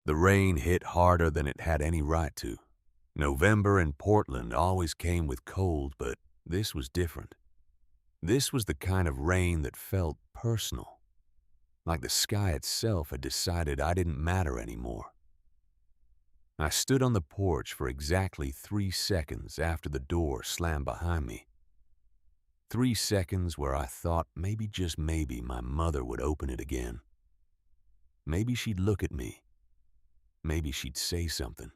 The rain hit harder than it had any right to. November in Portland always came with cold, but this was different. This was the kind of rain that felt personal, like the sky itself had decided I didn't matter anymore. I stood on the porch for exactly 3 seconds after the door slammed behind me. 3 seconds where I thought maybe, just maybe, my mother would open it again. Maybe she'd look at me. Maybe she'd say something.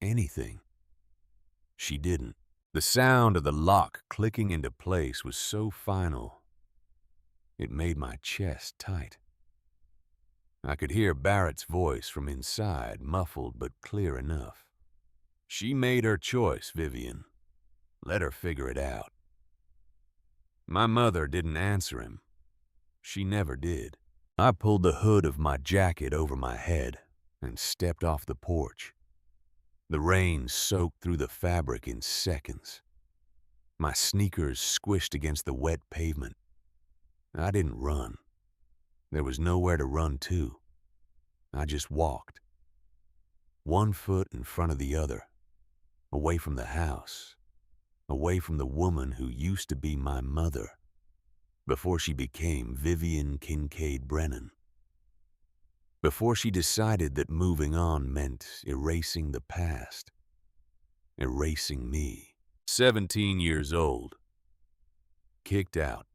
Anything. She didn't. The sound of the lock clicking into place was so final, it made my chest tight. I could hear Barrett's voice from inside, muffled but clear enough. She made her choice, Vivian. Let her figure it out. My mother didn't answer him. She never did. I pulled the hood of my jacket over my head and stepped off the porch. The rain soaked through the fabric in seconds. My sneakers squished against the wet pavement. I didn't run. There was nowhere to run to. I just walked. 1 foot in front of the other, away from the house, away from the woman who used to be my mother, before she became Vivian Kincaid Brennan. Before she decided that moving on meant erasing the past, erasing me. 17 years old, kicked out,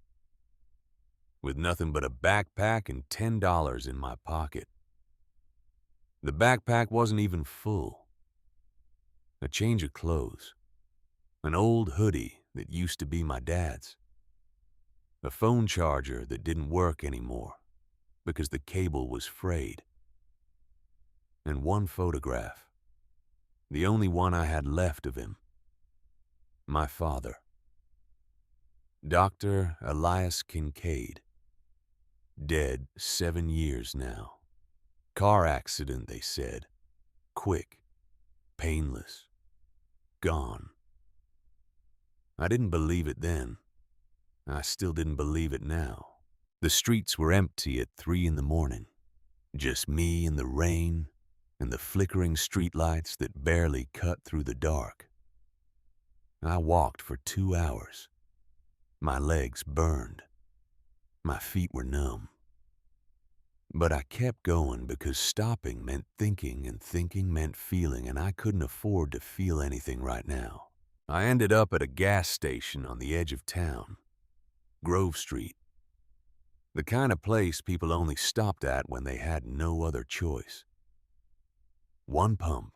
with nothing but a backpack and $10 in my pocket. The backpack wasn't even full. A change of clothes, an old hoodie that used to be my dad's, a phone charger that didn't work anymore because the cable was frayed, and 1 photograph, the only one I had left of him. My father. Dr. Elias Kincaid. Dead 7 years now. Car accident, they said. Quick. Painless. Gone. I didn't believe it then. I still didn't believe it now. The streets were empty at 3 in the morning. Just me and the rain and the flickering streetlights that barely cut through the dark. I walked for 2 hours. My legs burned. My feet were numb. But I kept going because stopping meant thinking and thinking meant feeling, and I couldn't afford to feel anything right now. I ended up at a gas station on the edge of town, Grove Street. The kind of place people only stopped at when they had no other choice. 1 pump,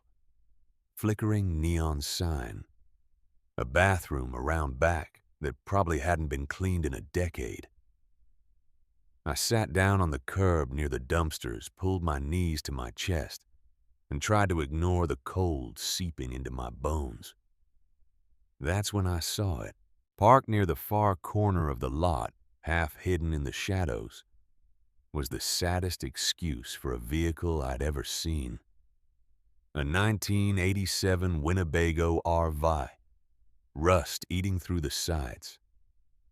flickering neon sign, a bathroom around back that probably hadn't been cleaned in a decade. I sat down on the curb near the dumpsters, pulled my knees to my chest, and tried to ignore the cold seeping into my bones. That's when I saw it. Parked near the far corner of the lot, half hidden in the shadows, was the saddest excuse for a vehicle I'd ever seen. A 1987 Winnebago RV, rust eating through the sides.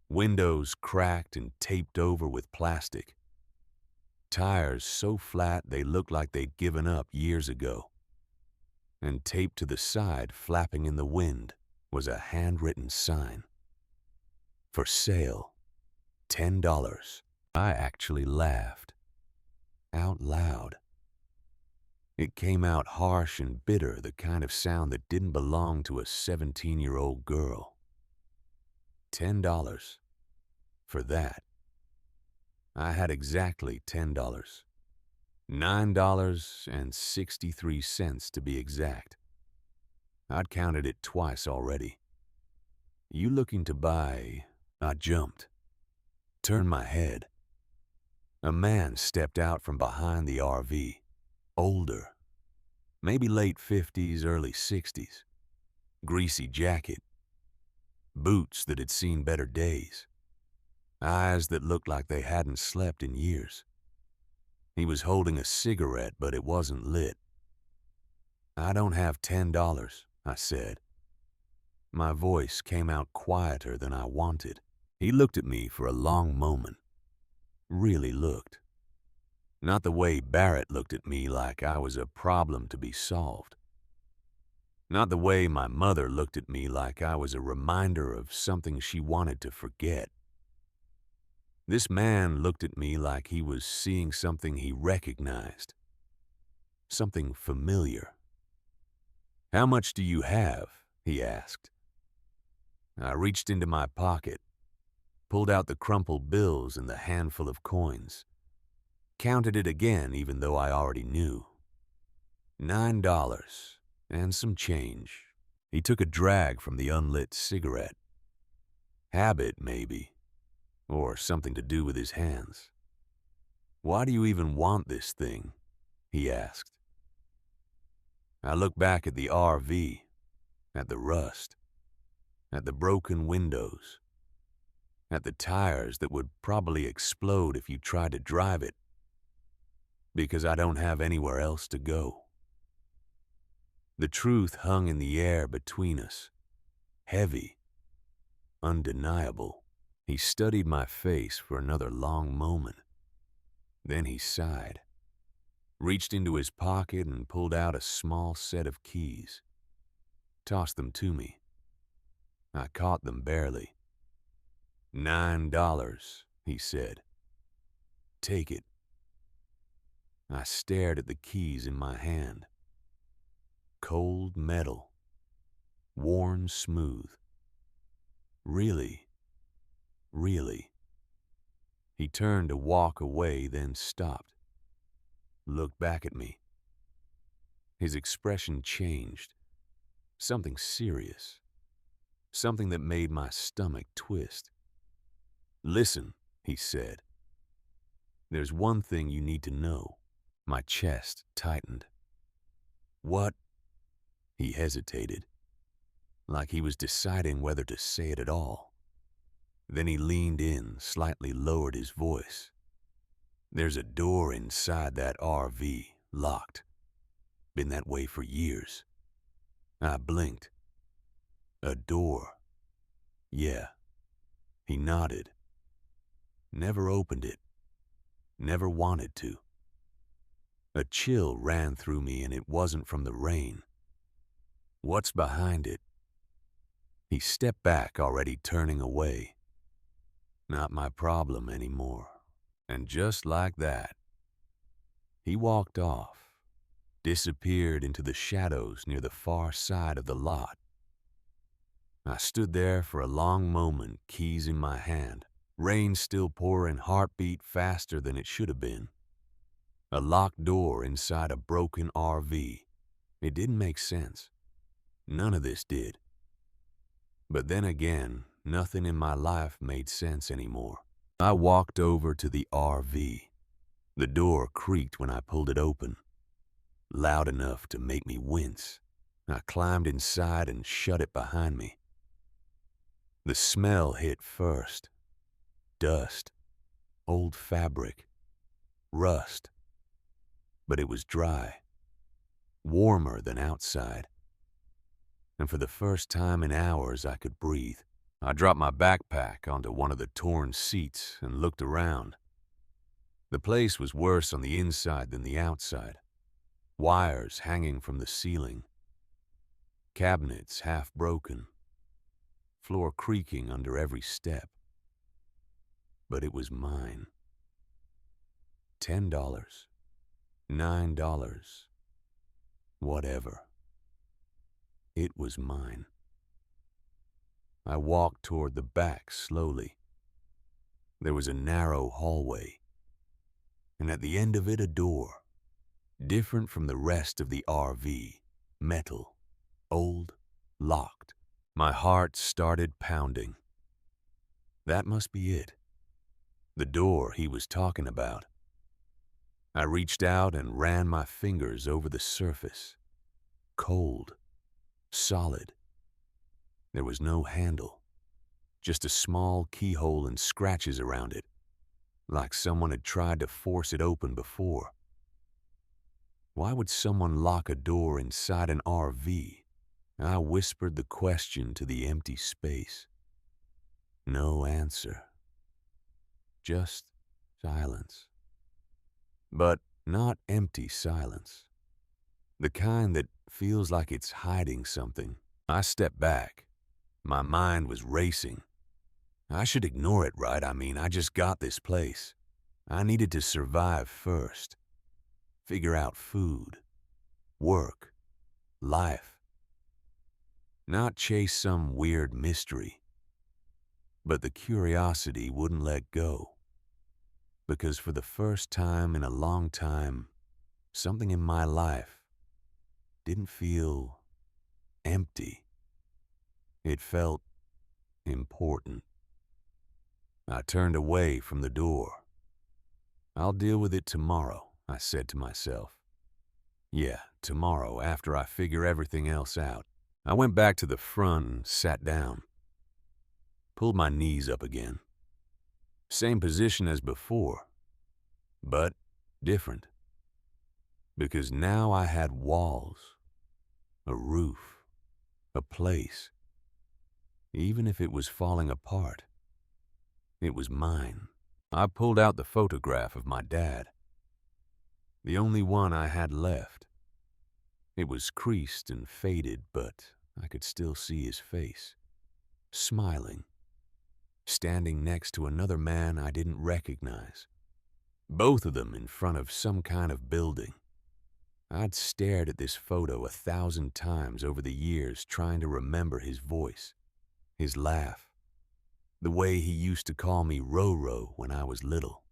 Windows cracked and taped over with plastic. Tires so flat they looked like they'd given up years ago. And taped to the side, flapping in the wind, was a handwritten sign. For sale, $10. I actually laughed. Out loud. It came out harsh and bitter, the kind of sound that didn't belong to a 17-year-old girl. $10. For that. I had exactly $10. $9.63 to be exact. I'd counted it twice already. You looking to buy? I jumped. Turned my head. A man stepped out from behind the RV. Older. Maybe late 50s, early 60s. Greasy jacket. Boots that had seen better days. Eyes that looked like they hadn't slept in years. He was holding a cigarette, but it wasn't lit. I don't have $10, I said. My voice came out quieter than I wanted. He looked at me for a long moment. Really looked. Not the way Barrett looked at me like I was a problem to be solved. Not the way my mother looked at me like I was a reminder of something she wanted to forget. This man looked at me like he was seeing something he recognized, something familiar. "How much do you have?" he asked. I reached into my pocket, pulled out the crumpled bills and the handful of coins, counted it again even though I already knew. $9 and some change. He took a drag from the unlit cigarette. Habit, maybe, or something to do with his hands. "Why do you even want this thing?" he asked. I looked back at the RV, at the rust, at the broken windows, at the tires that would probably explode if you tried to drive it, because I don't have anywhere else to go. The truth hung in the air between us, heavy, undeniable. He studied my face for another long moment. Then he sighed, reached into his pocket and pulled out a small set of keys, tossed them to me. I caught them barely. $9, he said. "Take it." I stared at the keys in my hand. Cold metal, worn smooth. Really, really. He turned to walk away, then stopped, looked back at me. His expression changed. Something serious. Something that made my stomach twist. "Listen," he said. "There's one thing you need to know." My chest tightened. "What?" He hesitated, like he was deciding whether to say it at all. Then he leaned in, slightly lowered his voice. "There's a door inside that RV, locked. Been that way for years." I blinked. "A door?" "Yeah." He nodded. "Never opened it. Never wanted to." A chill ran through me, and it wasn't from the rain. "What's behind it?" He stepped back, already turning away. Not my problem anymore. And just like that, he walked off, disappeared into the shadows near the far side of the lot. I stood there for a long moment, keys in my hand, rain still pouring, heartbeat faster than it should have been. A locked door inside a broken RV. It didn't make sense. None of this did. But then again, nothing in my life made sense anymore. I walked over to the RV. The door creaked when I pulled it open, loud enough to make me wince. I climbed inside and shut it behind me. The smell hit first. Dust, old fabric, rust. But it was dry, warmer than outside. And for the first time in hours, I could breathe. I dropped my backpack onto one of the torn seats and looked around. The place was worse on the inside than the outside. Wires hanging from the ceiling. Cabinets half broken. Floor creaking under every step. But it was mine. $10. $9. Whatever. It was mine. I walked toward the back slowly. There was a narrow hallway, and at the end of it a door, different from the rest of the RV, metal, old, locked. My heart started pounding. That must be it. The door he was talking about. I reached out and ran my fingers over the surface. Cold, solid. There was no handle, just a small keyhole and scratches around it, like someone had tried to force it open before. Why would someone lock a door inside an RV? I whispered the question to the empty space. No answer. Just silence. but not empty silence. The kind that feels like it's hiding something. I stepped back. My mind was racing. I should ignore it, right? I mean, I just got this place. I needed to survive first. Figure out food, work, life. Not chase some weird mystery. But the curiosity wouldn't let go. Because for the first time in a long time, something in my life didn't feel empty. It felt important. I turned away from the door. I'll deal with it tomorrow, I said to myself. Yeah, tomorrow, after I figure everything else out. I went back to the front and sat down. Pulled my knees up again. Same position as before, but different. Because now I had walls, a roof, a place. Even if it was falling apart, it was mine. I pulled out the photograph of my dad, the only one I had left. It was creased and faded, but I could still see his face, smiling, standing next to another man I didn't recognize. Both of them in front of some kind of building. I'd stared at this photo 1,000 times over the years trying to remember his voice, his laugh, the way he used to call me Roro when I was little.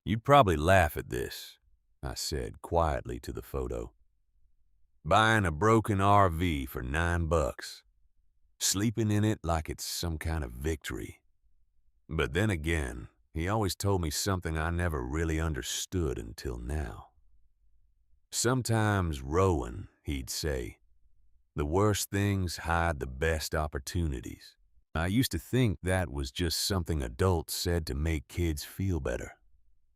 You'd probably laugh at this, I said quietly to the photo. Buying a broken RV for $9, sleeping in it like it's some kind of victory. But then again, he always told me something I never really understood until now. Sometimes, Rowan, he'd say, the worst things hide the best opportunities. I used to think that was just something adults said to make kids feel better.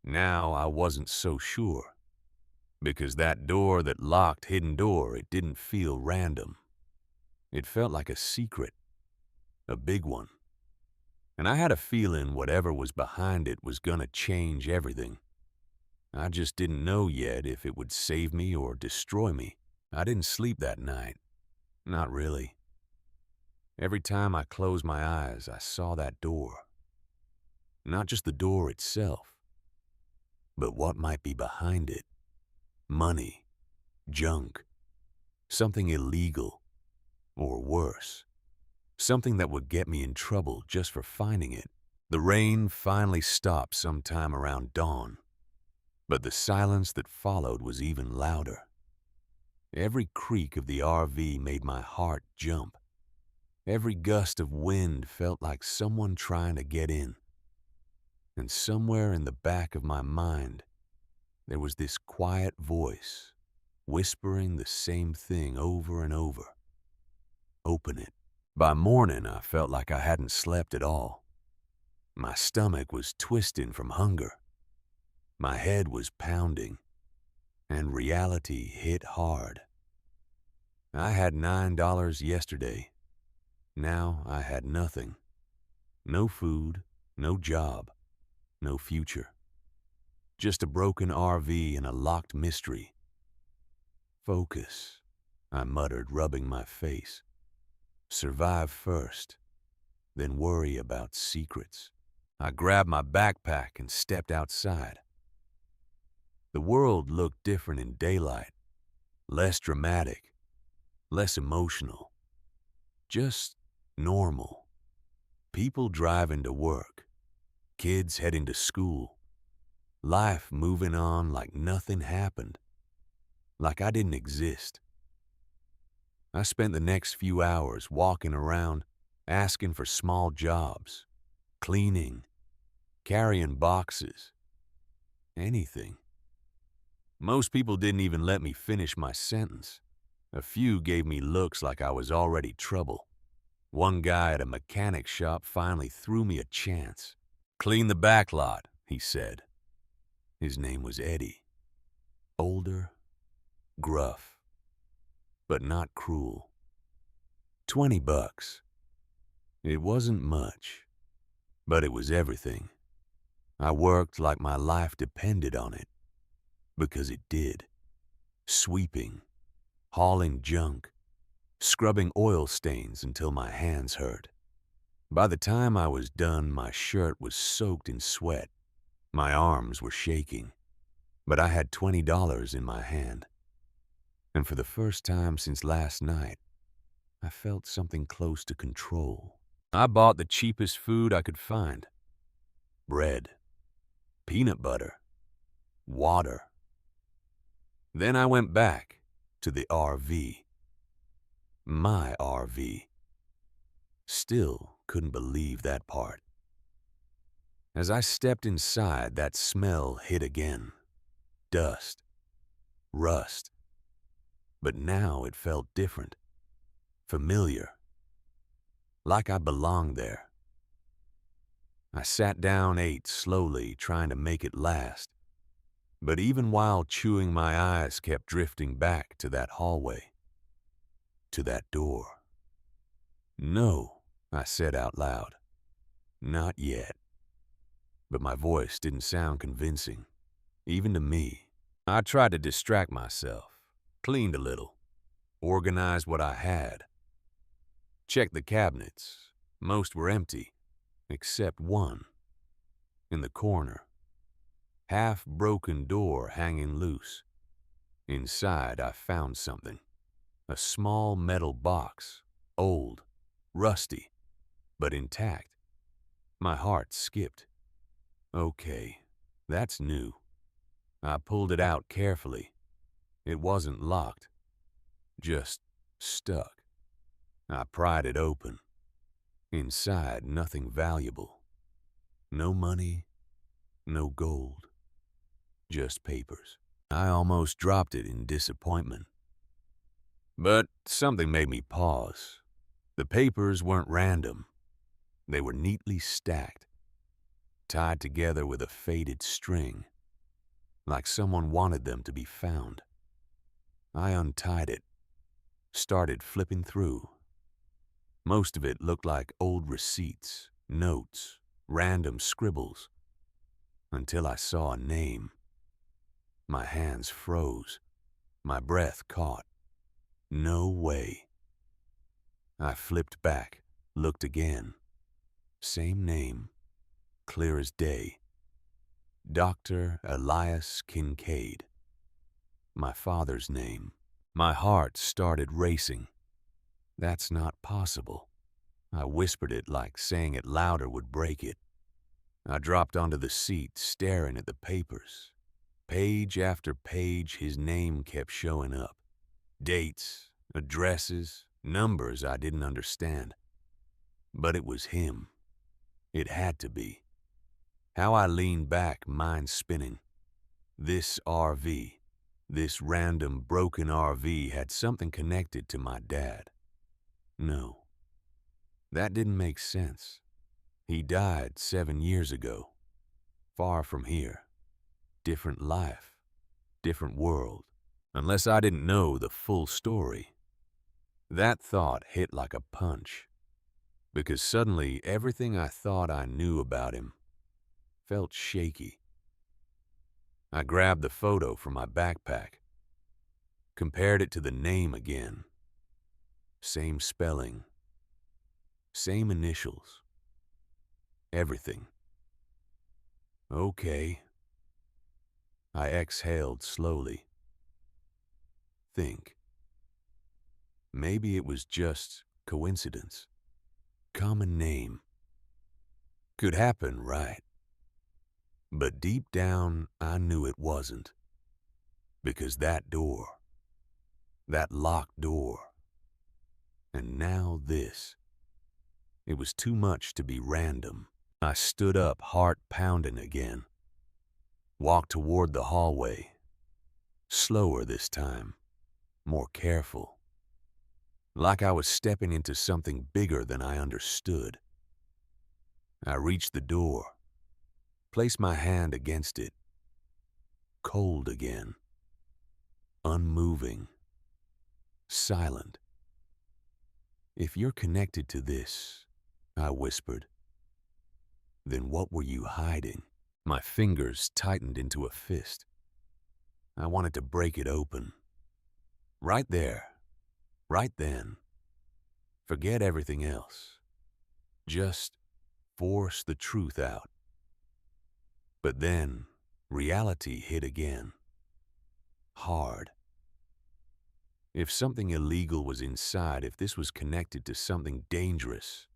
Now I wasn't so sure. Because that door that locked Hidden Door, it didn't feel random. It felt like a secret, a big one. And I had a feeling whatever was behind it was gonna change everything. I just didn't know yet if it would save me or destroy me. I didn't sleep that night. Not really. Every time I closed my eyes, I saw that door. Not just the door itself, but what might be behind it. Money, junk, something illegal, or worse. Something that would get me in trouble just for finding it. The rain finally stopped sometime around dawn. But the silence that followed was even louder. Every creak of the RV made my heart jump. Every gust of wind felt like someone trying to get in. And somewhere in the back of my mind, there was this quiet voice, whispering the same thing over and over. Open it. By morning, I felt like I hadn't slept at all. My stomach was twisting from hunger. My head was pounding, and reality hit hard. I had $9 yesterday. Now I had nothing. No food, no job, no future. Just a broken RV and a locked mystery. Focus, I muttered, rubbing my face. Survive first, then worry about secrets. I grabbed my backpack and stepped outside. The world looked different in daylight, less dramatic, less emotional, just normal. People driving to work, kids heading to school, life moving on like nothing happened, like I didn't exist. I spent the next few hours walking around, asking for small jobs, cleaning, carrying boxes, anything. Most people didn't even let me finish my sentence. A few gave me looks like I was already trouble. One guy at a mechanic shop finally threw me a chance. Clean the back lot, he said. His name was Eddie. Older, gruff, but not cruel. $20. It wasn't much, but it was everything. I worked like my life depended on it. because it did. Sweeping, hauling junk, scrubbing oil stains until my hands hurt. By the time I was done, my shirt was soaked in sweat. My arms were shaking, but I had $20 in my hand. And for the first time since last night, I felt something close to control. I bought the cheapest food I could find. Bread, peanut butter, water. Then I went back to the RV. My RV. Still couldn't believe that part. As I stepped inside, that smell hit again. Dust, rust. But now it felt different, familiar, like I belonged there. I sat down, ate slowly, trying to make it last. But even while chewing, my eyes kept drifting back to that hallway, to that door. No, I said out loud. Not yet. But my voice didn't sound convincing, even to me. I tried to distract myself, cleaned a little, organized what I had. Checked the cabinets. Most were empty, except one. In the corner. Half-broken door hanging loose. Inside, I found something. A small metal box, old, rusty, but intact. My heart skipped. Okay, that's new. I pulled it out carefully. It wasn't locked, just stuck. I pried it open. Inside, nothing valuable. No money, no gold, just papers. I almost dropped it in disappointment. But something made me pause. The papers weren't random. They were neatly stacked, tied together with a faded string, like someone wanted them to be found. I untied it, started flipping through. Most of it looked like old receipts, notes, random scribbles, until I saw a name. My hands froze. My breath caught. No way. I flipped back, looked again. Same name, clear as day. Dr. Elias Kincaid. My father's name. My heart started racing. That's not possible. I whispered it like saying it louder would break it. I dropped onto the seat, staring at the papers. Page after page, his name kept showing up. Dates, addresses, numbers I didn't understand. But it was him. It had to be. How I leaned back, mind spinning. This RV, this random broken RV had something connected to my dad. No, that didn't make sense. He died 7 years ago. Far from here. Different life, different world. Unless I didn't know the full story. That thought hit like a punch. Because suddenly everything I thought I knew about him felt shaky. I grabbed the photo from my backpack, compared it to the name again. Same spelling, same initials, everything. Okay. I exhaled slowly. Think. Maybe it was just coincidence. Common name. Could happen, right? But deep down, I knew it wasn't. Because that door, that locked door, and now this. It was too much to be random. I stood up, heart pounding again. Walked toward the hallway. Slower this time, more careful. Like I was stepping into something bigger than I understood. I reached the door, placed my hand against it. Cold again. Unmoving. Silent. If you're connected to this, I whispered, then what were you hiding? My fingers tightened into a fist. I wanted to break it open. Right there. Right then. Forget everything else. Just force the truth out. But then, reality hit again. Hard. If something illegal was inside, if this was connected to something dangerous,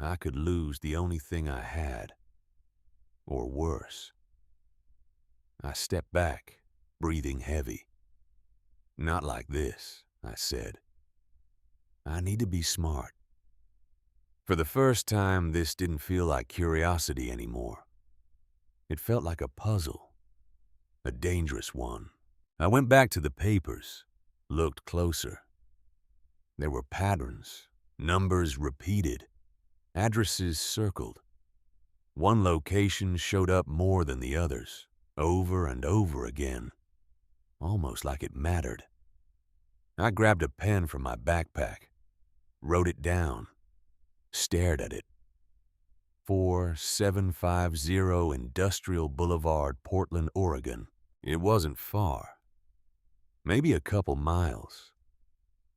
I could lose the only thing I had. Or worse. I stepped back, breathing heavy. Not like this, I said. I need to be smart. For the first time, this didn't feel like curiosity anymore. It felt like a puzzle, a dangerous one. I went back to the papers, looked closer. There were patterns, numbers repeated, addresses circled. One location showed up more than the others, over and over again, almost like it mattered. I grabbed a pen from my backpack, wrote it down, stared at it. 4750 Industrial Boulevard, Portland, Oregon. It wasn't far. Maybe a couple miles.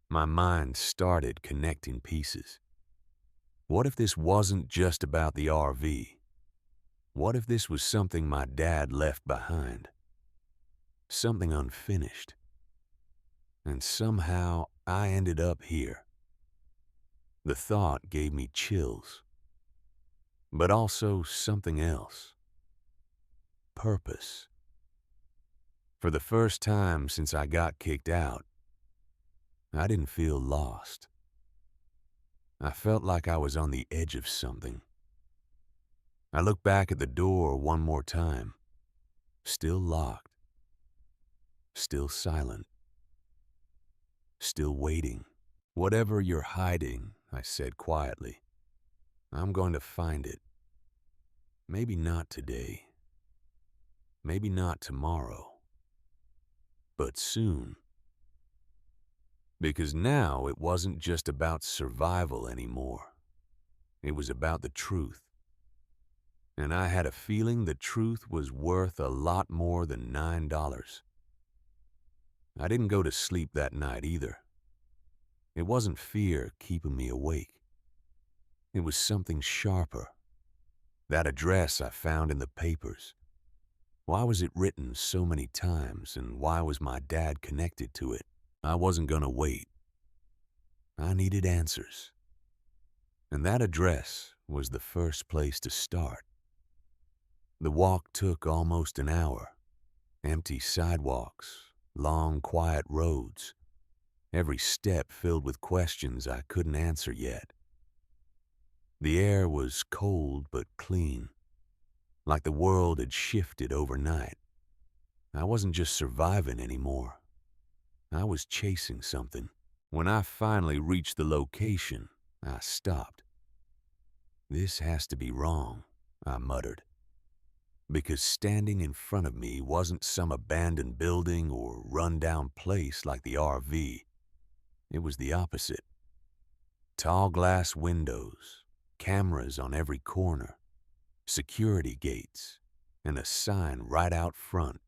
My mind started connecting pieces. What if this wasn't just about the RV? What if this was something my dad left behind? Something unfinished. And somehow I ended up here. The thought gave me chills. But also something else. Purpose. For the first time since I got kicked out, I didn't feel lost. I felt like I was on the edge of something. I looked back at the door one more time. Still locked. Still silent. Still waiting. Whatever you're hiding, I said quietly, I'm going to find it. Maybe not today. Maybe not tomorrow. But soon. Because now it wasn't just about survival anymore. It was about the truth. And I had a feeling the truth was worth a lot more than $9. I didn't go to sleep that night either. It wasn't fear keeping me awake. It was something sharper. That address I found in the papers. Why was it written so many times, and why was my dad connected to it? I wasn't gonna wait. I needed answers. And that address was the first place to start. The walk took almost an hour. Empty sidewalks, long, quiet roads. Every step filled with questions I couldn't answer yet. The air was cold but clean, like the world had shifted overnight. I wasn't just surviving anymore. I was chasing something. When I finally reached the location, I stopped. This has to be wrong, I muttered. Because standing in front of me wasn't some abandoned building or run-down place like the RV. It was the opposite. Tall glass windows, cameras on every corner, security gates, and a sign right out front.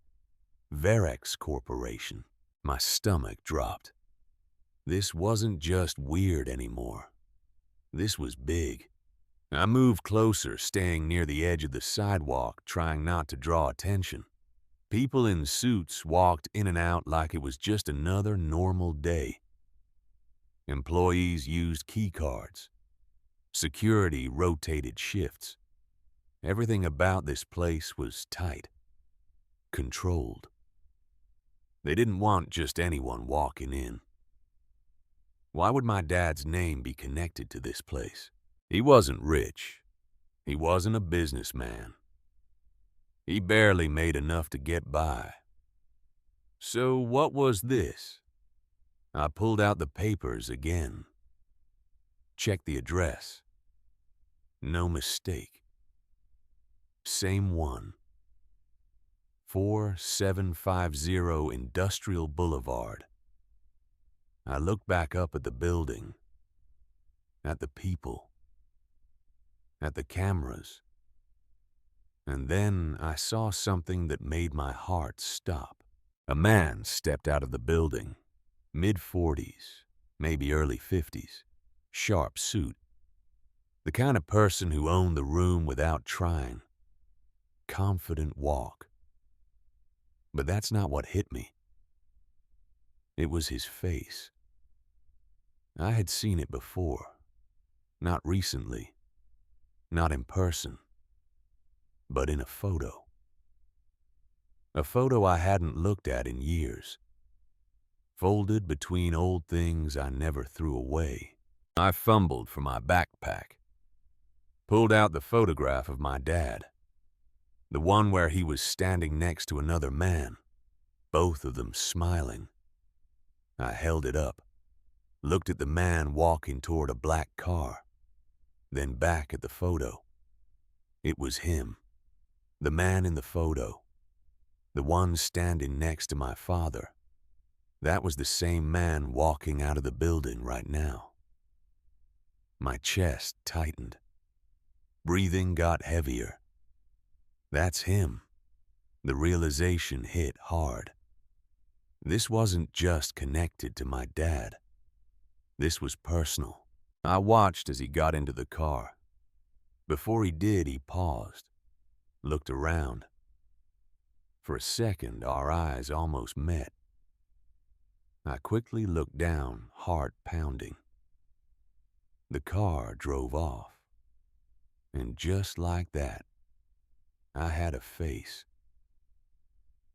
Varex Corporation. My stomach dropped. This wasn't just weird anymore. This was big. I moved closer, staying near the edge of the sidewalk, trying not to draw attention. People in suits walked in and out like it was just another normal day. Employees used key cards. Security rotated shifts. Everything about this place was tight, controlled. They didn't want just anyone walking in. Why would my dad's name be connected to this place? He wasn't rich. He wasn't a businessman. He barely made enough to get by. So what was this? I pulled out the papers again. Checked the address. No mistake. Same one. 4750 Industrial Boulevard. I looked back up at the building, at the people, at the cameras, and then I saw something that made my heart stop. A man stepped out of the building, mid-40s, maybe early 50s, sharp suit. The kind of person who owned the room without trying. Confident walk. But that's not what hit me. It was his face. I had seen it before. Not recently. Not in person. But in a photo. A photo I hadn't looked at in years. Folded between old things I never threw away. I fumbled for my backpack. Pulled out the photograph of my dad. The one where he was standing next to another man. Both of them smiling. I held it up. Looked at the man walking toward a black car. Then back at the photo. It was him. The man in the photo. The one standing next to my father. That was the same man walking out of the building right now. My chest tightened. Breathing got heavier. That's him. The realization hit hard. This wasn't just connected to my dad. This was personal. I watched as he got into the car. Before he did, he paused, looked around. For a second, our eyes almost met. I quickly looked down, heart pounding. The car drove off. And just like that, I had a face,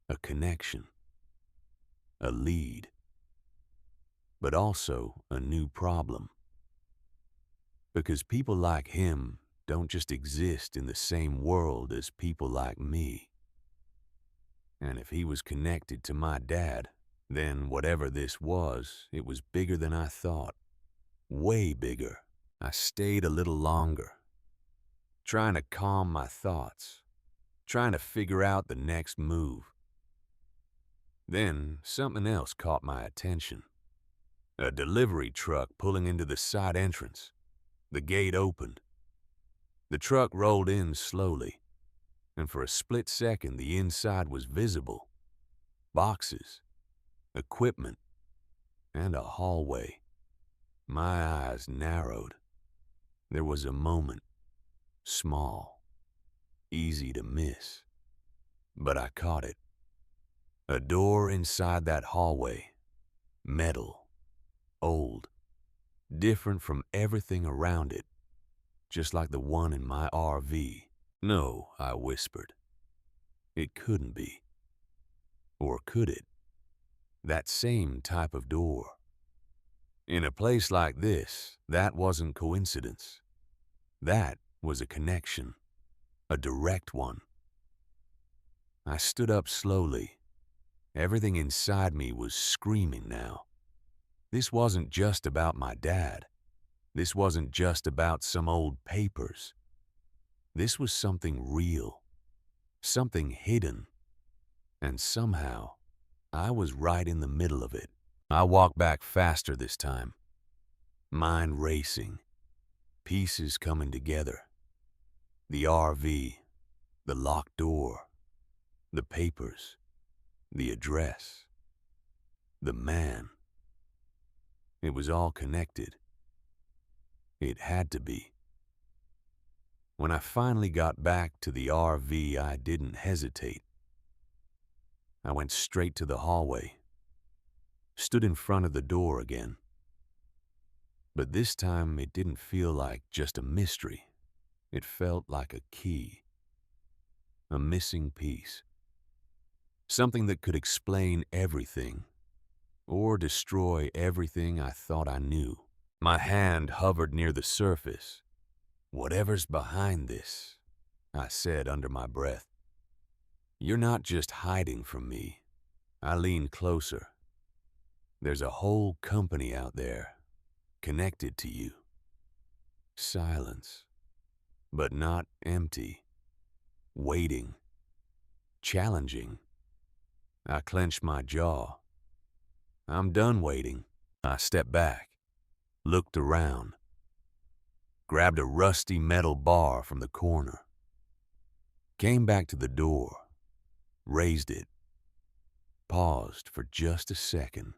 a connection, a lead, but also a new problem. Because people like him don't just exist in the same world as people like me. And if he was connected to my dad, then whatever this was, it was bigger than I thought. Way bigger. I stayed a little longer, trying to calm my thoughts, trying to figure out the next move. Then something else caught my attention. A delivery truck pulling into the side entrance. The gate opened. The truck rolled in slowly, and for a split second the inside was visible. Boxes, equipment, and a hallway. My eyes narrowed. There was a moment, small, easy to miss, but I caught it. A door inside that hallway, metal, old, different from everything around it, just like the one in my RV. No, I whispered. It couldn't be. Or could it? That same type of door. In a place like this, that wasn't coincidence. That was a connection, a direct one. I stood up slowly. Everything inside me was screaming now. This wasn't just about my dad. This wasn't just about some old papers. This was something real, something hidden, and somehow I was right in the middle of it. I walked back faster this time, mind racing, pieces coming together. The RV, the locked door, the papers, the address, the man. It was all connected. It had to be. When I finally got back to the RV, I didn't hesitate. I went straight to the hallway, stood in front of the door again. But this time it didn't feel like just a mystery. It felt like a key, a missing piece. Something that could explain everything or destroy everything I thought I knew. My hand hovered near the surface. "Whatever's behind this," I said under my breath. "You're not just hiding from me." I leaned closer. "There's a whole company out there, connected to you." Silence, but not empty. Waiting. Challenging. I clenched my jaw. I'm done waiting. I stepped back, looked around, grabbed a rusty metal bar from the corner, came back to the door, raised it. paused for just a second,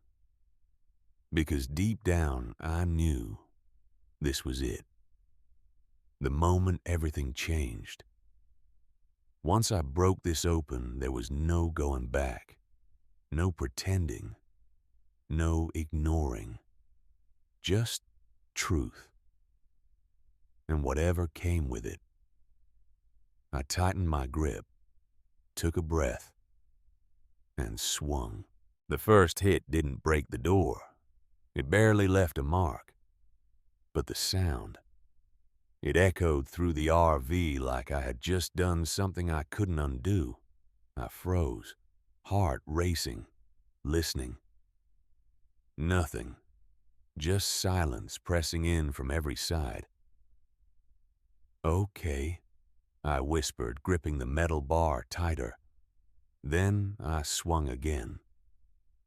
because deep down I knew this was it. The moment everything changed. Once I broke this open, there was no going back, no pretending, no ignoring, just truth, and whatever came with it. I tightened my grip, took a breath, and swung. The first hit didn't break the door. It barely left a mark. But the sound, it echoed through the RV like I had just done something I couldn't undo. I froze, heart racing, listening. Nothing, just silence pressing in from every side. "Okay," I whispered, gripping the metal bar tighter. Then I swung again,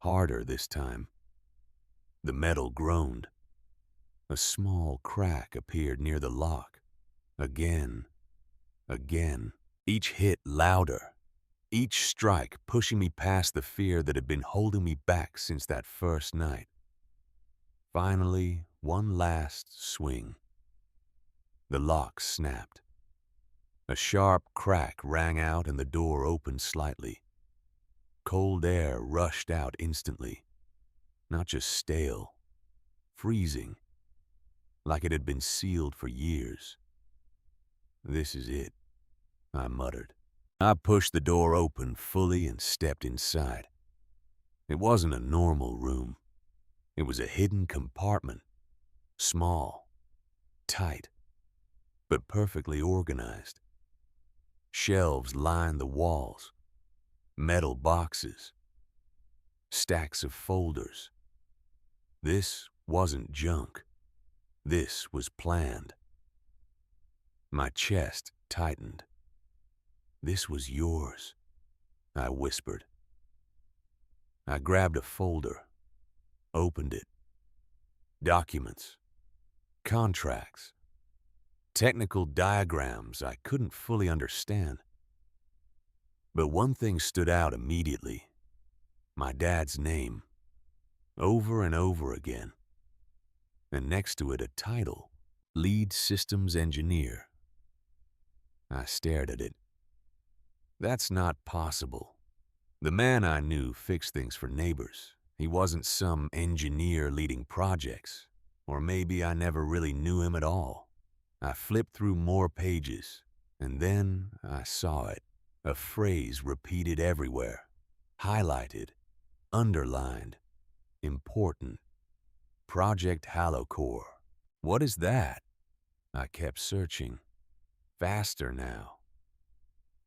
harder this time. The metal groaned. A small crack appeared near the lock. Again, again, each hit louder, each strike pushing me past the fear that had been holding me back since that first night. Finally, one last swing. The lock snapped. A sharp crack rang out and the door opened slightly. Cold air rushed out instantly, not just stale, freezing, like it had been sealed for years. "This is it," I muttered. I pushed the door open fully and stepped inside. It wasn't a normal room. It was a hidden compartment, small, tight, but perfectly organized. Shelves lined the walls, metal boxes, stacks of folders. This wasn't junk. This was planned. My chest tightened. "This was yours," I whispered. I grabbed a folder, opened it. Documents, contracts, technical diagrams I couldn't fully understand. But one thing stood out immediately: my dad's name, over and over again. And next to it a title, Lead Systems Engineer. I stared at it. That's not possible. The man I knew fixed things for neighbors. He wasn't some engineer leading projects. Or maybe I never really knew him at all. I flipped through more pages, and then I saw it. A phrase repeated everywhere. Highlighted, underlined, important. Project Halocore. What is that? I kept searching. Faster now.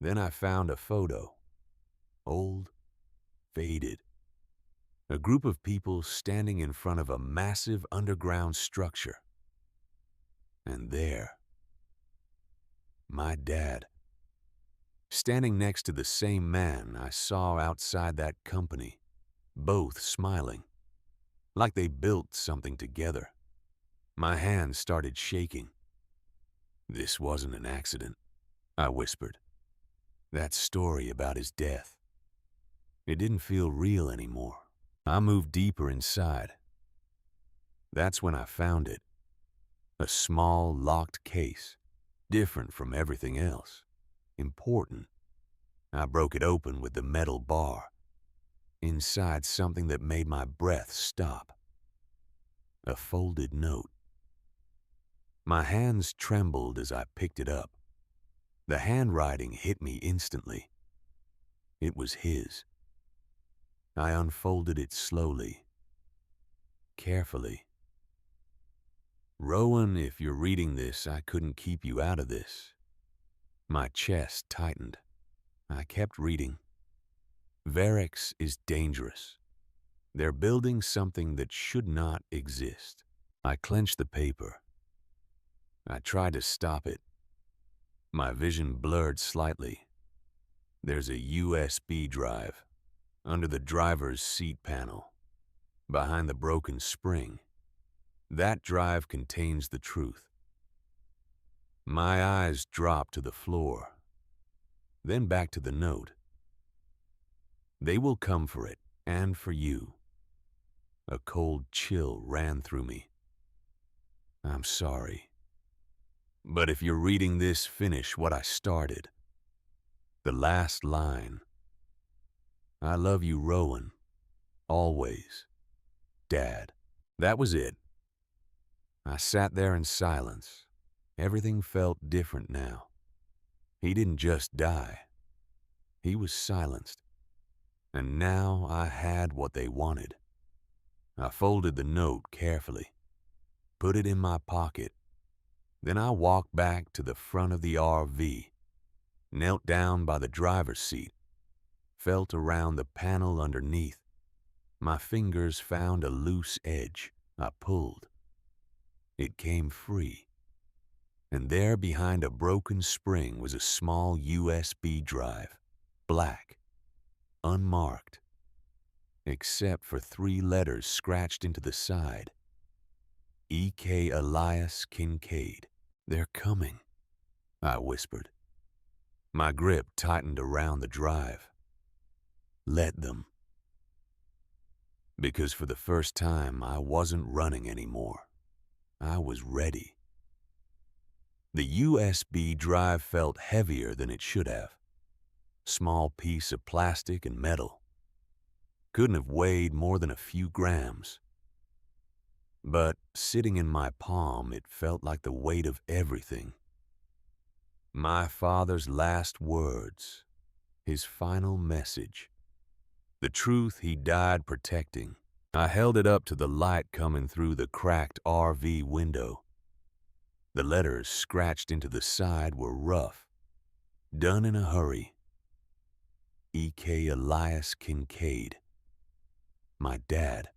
Then I found a photo. Old, faded. A group of people standing in front of a massive underground structure. And there, my dad, standing next to the same man I saw outside that company, both smiling, like they built something together. My hands started shaking. "This wasn't an accident," I whispered. That story about his death, it didn't feel real anymore. I moved deeper inside. That's when I found it. A small, locked case, different from everything else. Important. I broke it open with the metal bar. Inside, something that made my breath stop. A folded note. My hands trembled as I picked it up. The handwriting hit me instantly. It was his. I unfolded it slowly, carefully. "Rowan, if you're reading this, I couldn't keep you out of this." My chest tightened. I kept reading. "Varex is dangerous. They're building something that should not exist." I clenched the paper. I tried to stop it. My vision blurred slightly. There's a USB drive under the driver's seat panel, behind the broken spring. That drive contains the truth. My eyes dropped to the floor, then back to the note. "They will come for it. And for you. A cold chill ran through me. I'm sorry. But if you're reading this, finish what I started. The last line. I love you, Rowan. Always. Dad. That was it. I sat there in silence. Everything felt different now. He didn't just die. He was silenced. And now I had what they wanted. I folded the note carefully, put it in my pocket. Then I walked back to the front of the RV, knelt down by the driver's seat, felt around the panel underneath. My fingers found a loose edge. I pulled. It came free. And there behind a broken spring was a small USB drive, black, unmarked, except for 3 letters scratched into the side. E.K. Elias Kincaid. They're coming, I whispered. My grip tightened around the drive. Let them. Because for the first time, I wasn't running anymore. I was ready. The USB drive felt heavier than it should have. Small piece of plastic and metal. Couldn't have weighed more than a few grams. But sitting in my palm, it felt like the weight of everything. My father's last words, his final message, the truth he died protecting. I held it up to the light coming through the cracked RV window. The letters scratched into the side were rough, done in a hurry. E.K. Elias Kincaid. My dad.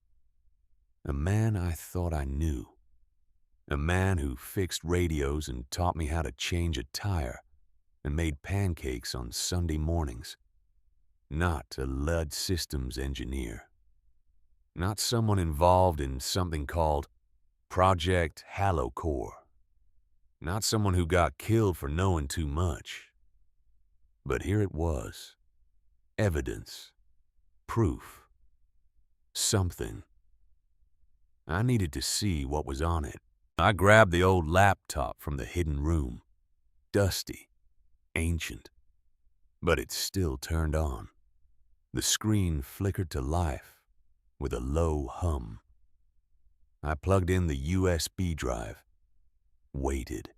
A man I thought I knew. A man who fixed radios and taught me how to change a tire and made pancakes on Sunday mornings. Not a lead systems engineer. Not someone involved in something called Project Halocore. Not someone who got killed for knowing too much. But here it was. Evidence. Proof. Something. I needed to see what was on it. I grabbed the old laptop from the hidden room. Dusty. Ancient. But it still turned on. The screen flickered to life with a low hum. I plugged in the USB drive. Waited.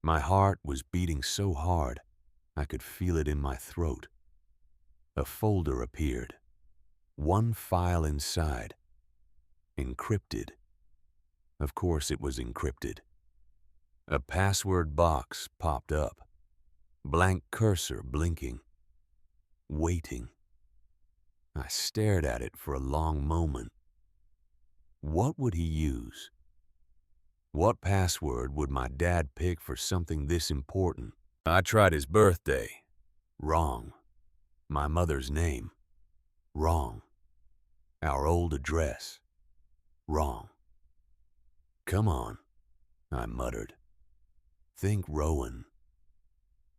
My heart was beating so hard I could feel it in my throat. A folder appeared. One file inside. Encrypted. Of course it was encrypted. A password box popped up. Blank cursor blinking. Waiting. I stared at it for a long moment. What would he use? What password would my dad pick for something this important? I tried his birthday. Wrong. My mother's name. Wrong. Our old address. Wrong. Come on, I muttered. Think, Rowan.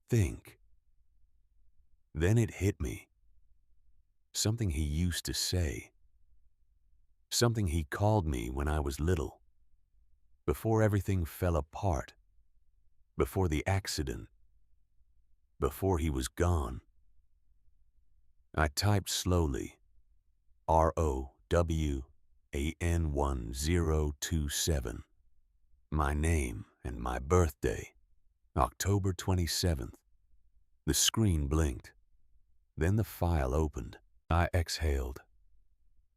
Think. Then it hit me. Something he used to say. Something he called me when I was little. Before everything fell apart. Before the accident. Before he was gone. I typed slowly. ROWAN1027. My name and my birthday. October 27th. The screen blinked. Then the file opened. I exhaled.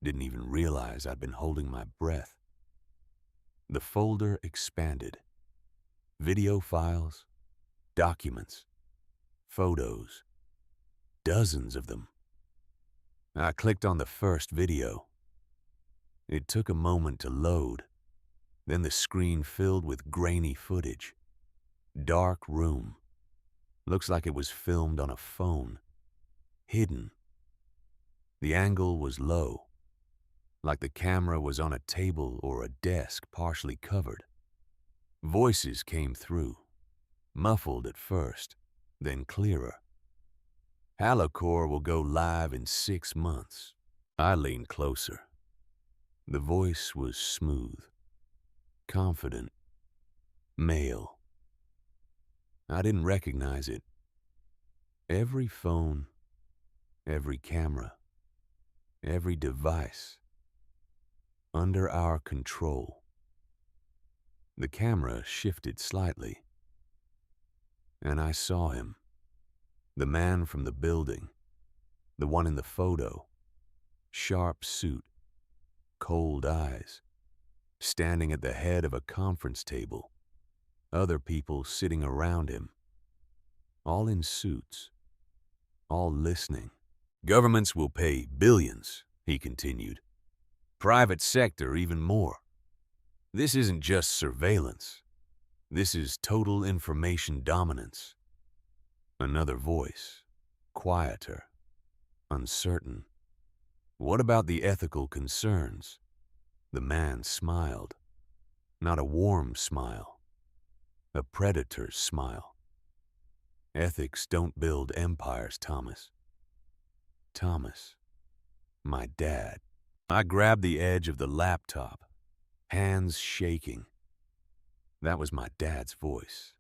Didn't even realize I'd been holding my breath. The folder expanded. Video files, documents, photos, dozens of them. I clicked on the first video. It took a moment to load. Then the screen filled with grainy footage. Dark room. Looks like it was filmed on a phone. Hidden. The angle was low, like the camera was on a table or a desk partially covered. Voices came through, muffled at first, then clearer. Halocore will go live in 6 months. I leaned closer. The voice was smooth, confident, male. I didn't recognize it. Every phone, every camera, every device under our control. The camera shifted slightly, and I saw him. The man from the building, the one in the photo, sharp suit, cold eyes, standing at the head of a conference table, other people sitting around him, all in suits, all listening. Governments will pay billions, he continued. Private sector even more. This isn't just surveillance. This is total information dominance. Another voice, quieter, uncertain. What about the ethical concerns? The man smiled. Not a warm smile. A predator's smile. Ethics don't build empires, Thomas. Thomas, my dad. I grabbed the edge of the laptop, hands shaking. That was my dad's voice.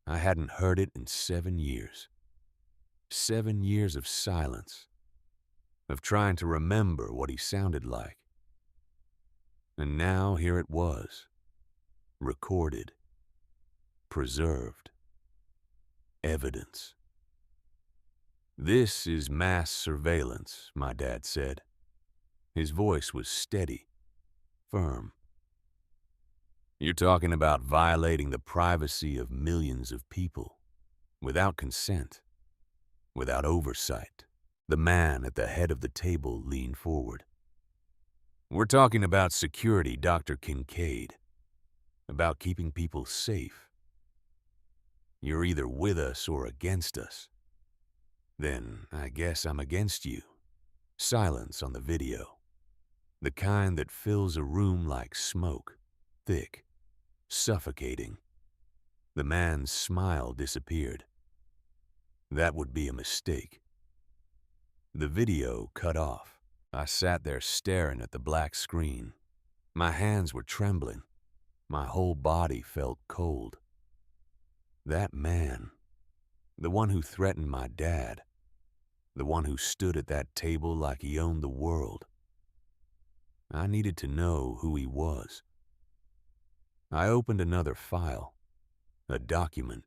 I hadn't heard it in 7 years. 7 years of silence, of trying to remember what he sounded like. And now here it was, recorded, preserved, evidence. This is mass surveillance, my dad said. His voice was steady, firm. You're talking about violating the privacy of millions of people, without consent, without oversight. The man at the head of the table leaned forward. We're talking about security, Dr. Kincaid, about keeping people safe. You're either with us or against us. Then I guess I'm against you. Silence on the video. The kind that fills a room like smoke, thick, suffocating. The man's smile disappeared. That would be a mistake. The video cut off. I sat there staring at the black screen. My hands were trembling. My whole body felt cold. That man, the one who threatened my dad, the one who stood at that table like he owned the world. I needed to know who he was. I opened another file, a document.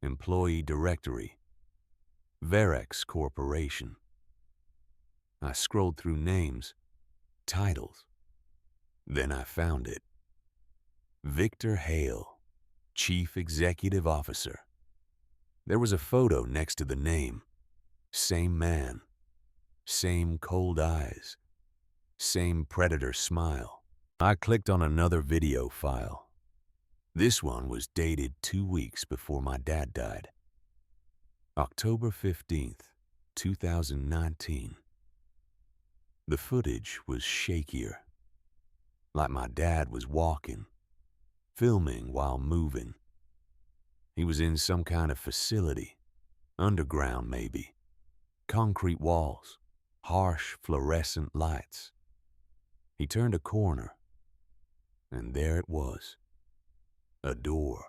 Employee directory, Verex Corporation. I scrolled through names, titles. Then I found it. Victor Hale, Chief Executive Officer. There was a photo next to the name. Same man, same cold eyes, same predator smile. I clicked on another video file. This one was dated 2 weeks before my dad died. October 15th, 2019. The footage was shakier, like my dad was walking, filming while moving. He was in some kind of facility, underground maybe. Concrete walls, harsh fluorescent lights. He turned a corner, and there it was. A door,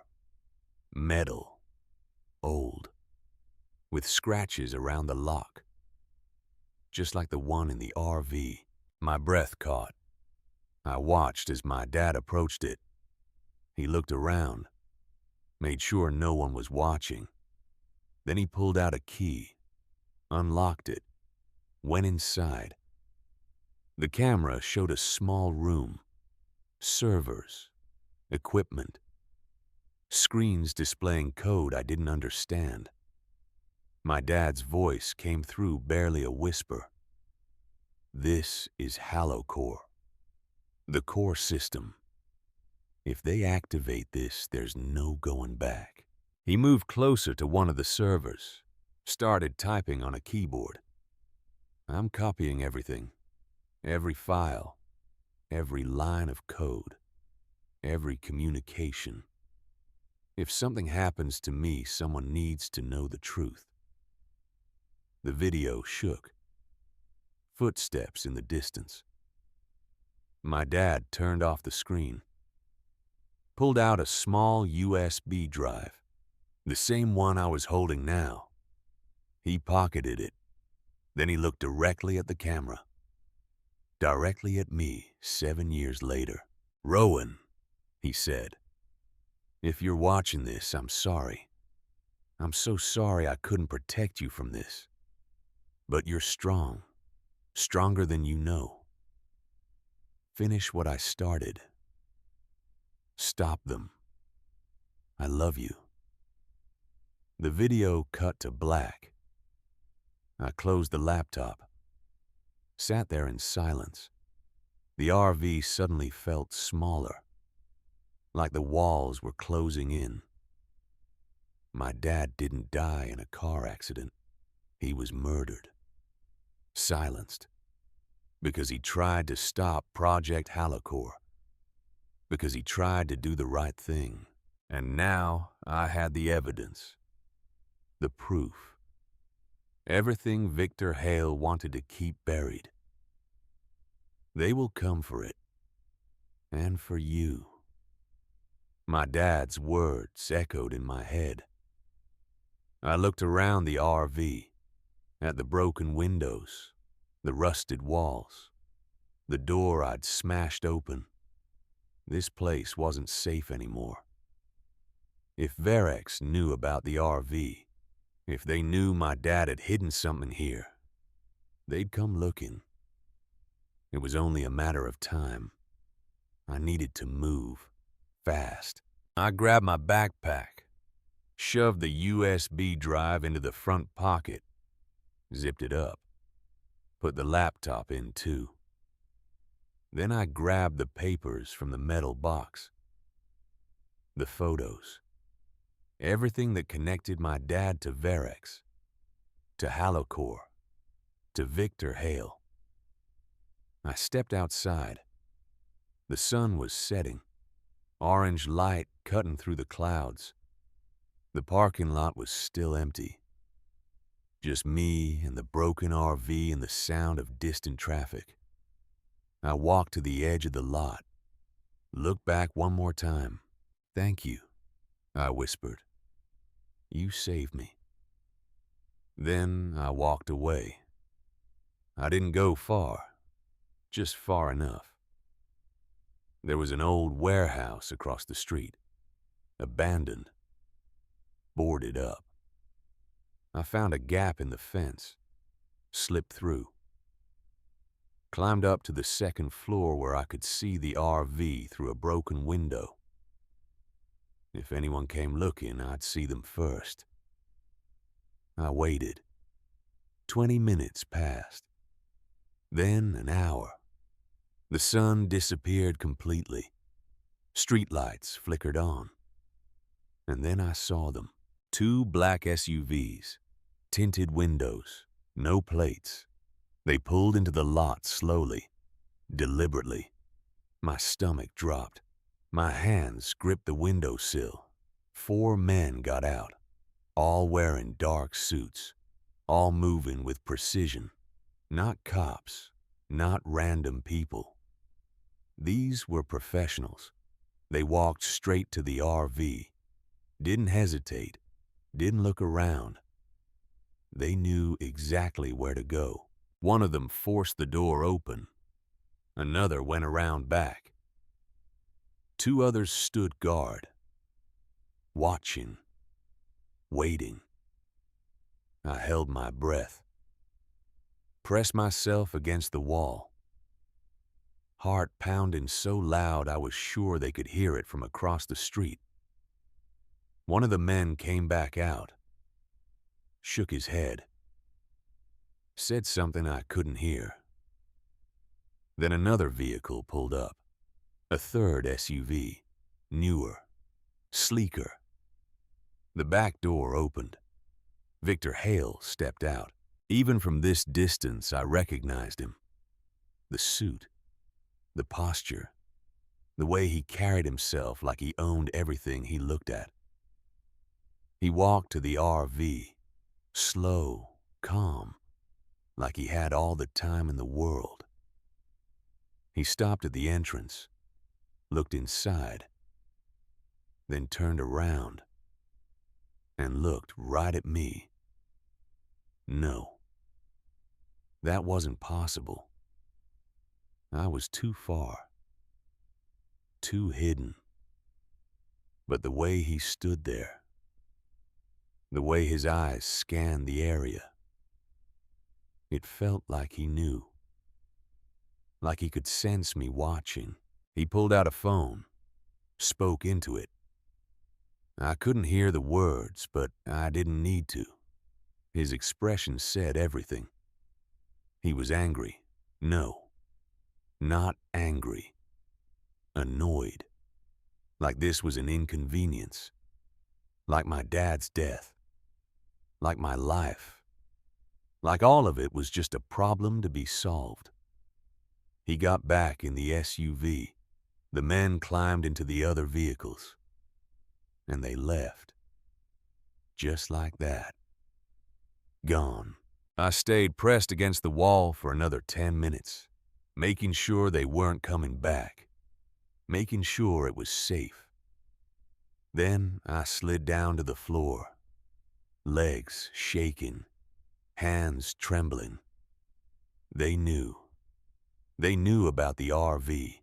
metal, old, with scratches around the lock, just like the one in the RV. My breath caught. I watched as my dad approached it. He looked around, made sure no one was watching. Then he pulled out a key, unlocked it, went inside. The camera showed a small room, servers, equipment, screens displaying code I didn't understand. My dad's voice came through barely a whisper. This is HaloCore, the core system. If they activate this, there's no going back. He moved closer to one of the servers, started typing on a keyboard. I'm copying everything, every file, every line of code, every communication. If something happens to me, someone needs to know the truth. The video shook. Footsteps in the distance. My dad turned off the screen, pulled out a small USB drive, the same one I was holding now. He pocketed it. Then he looked directly at the camera, directly at me 7 years later. "Rowan," he said, "if you're watching this, I'm sorry. I'm so sorry I couldn't protect you from this. But you're strong, stronger than you know. Finish what I started. Stop them. I love you." The video cut to black. I closed the laptop, sat there in silence. The RV suddenly felt smaller, like the walls were closing in. My dad didn't die in a car accident. He was murdered. Silenced. Because he tried to stop Project Halocore. Because he tried to do the right thing. And now I had the evidence. The proof. Everything Victor Hale wanted to keep buried. They will come for it. And for you. My dad's words echoed in my head. I looked around the RV, at the broken windows, the rusted walls, the door I'd smashed open. This place wasn't safe anymore. If Varex knew about the RV, if they knew my dad had hidden something here, they'd come looking. It was only a matter of time. I needed to move, fast. I grabbed my backpack, shoved the USB drive into the front pocket, zipped it up, put the laptop in too. Then I grabbed the papers from the metal box. The photos. Everything that connected my dad to Varex, to Halocore, to Victor Hale. I stepped outside. The sun was setting, orange light cutting through the clouds. The parking lot was still empty. Just me and the broken RV and the sound of distant traffic. I walked to the edge of the lot, looked back one more time. "Thank you," I whispered. "You saved me." Then I walked away. I didn't go far, just far enough. There was an old warehouse across the street, abandoned, boarded up. I found a gap in the fence, slipped through, climbed up to the second floor where I could see the RV through a broken window. If anyone came looking, I'd see them first. I waited. 20 minutes passed. Then an hour. The sun disappeared completely. Streetlights flickered on. And then I saw them. 2 black SUVs, tinted windows, no plates. They pulled into the lot slowly, deliberately. My stomach dropped. My hands gripped the windowsill. 4 men got out, all wearing dark suits, all moving with precision. Not cops, not random people. These were professionals. They walked straight to the RV, didn't hesitate, didn't look around. They knew exactly where to go. One of them forced the door open. Another went around back. 2 others stood guard, watching, waiting. I held my breath, pressed myself against the wall. Heart pounding so loud I was sure they could hear it from across the street. One of the men came back out, shook his head, said something I couldn't hear. Then another vehicle pulled up, a 3rd SUV, newer, sleeker. The back door opened. Victor Hale stepped out. Even from this distance, I recognized him. The suit, the posture, the way he carried himself like he owned everything he looked at. He walked to the RV, slow, calm, like he had all the time in the world. He stopped at the entrance, looked inside, then turned around and looked right at me. No, that wasn't possible. I was too far, too hidden. But the way he stood there, the way his eyes scanned the area, it felt like he knew, like he could sense me watching. He pulled out a phone, spoke into it. I couldn't hear the words, but I didn't need to. His expression said everything. He was angry. No, not angry. Annoyed. Like this was an inconvenience. Like my dad's death. Like my life. Like all of it was just a problem to be solved. He got back in the SUV. The men climbed into the other vehicles. And they left. Just like that. Gone. I stayed pressed against the wall for another 10 minutes, making sure they weren't coming back, making sure it was safe. Then I slid down to the floor, legs shaking, hands trembling. They knew. They knew about the RV.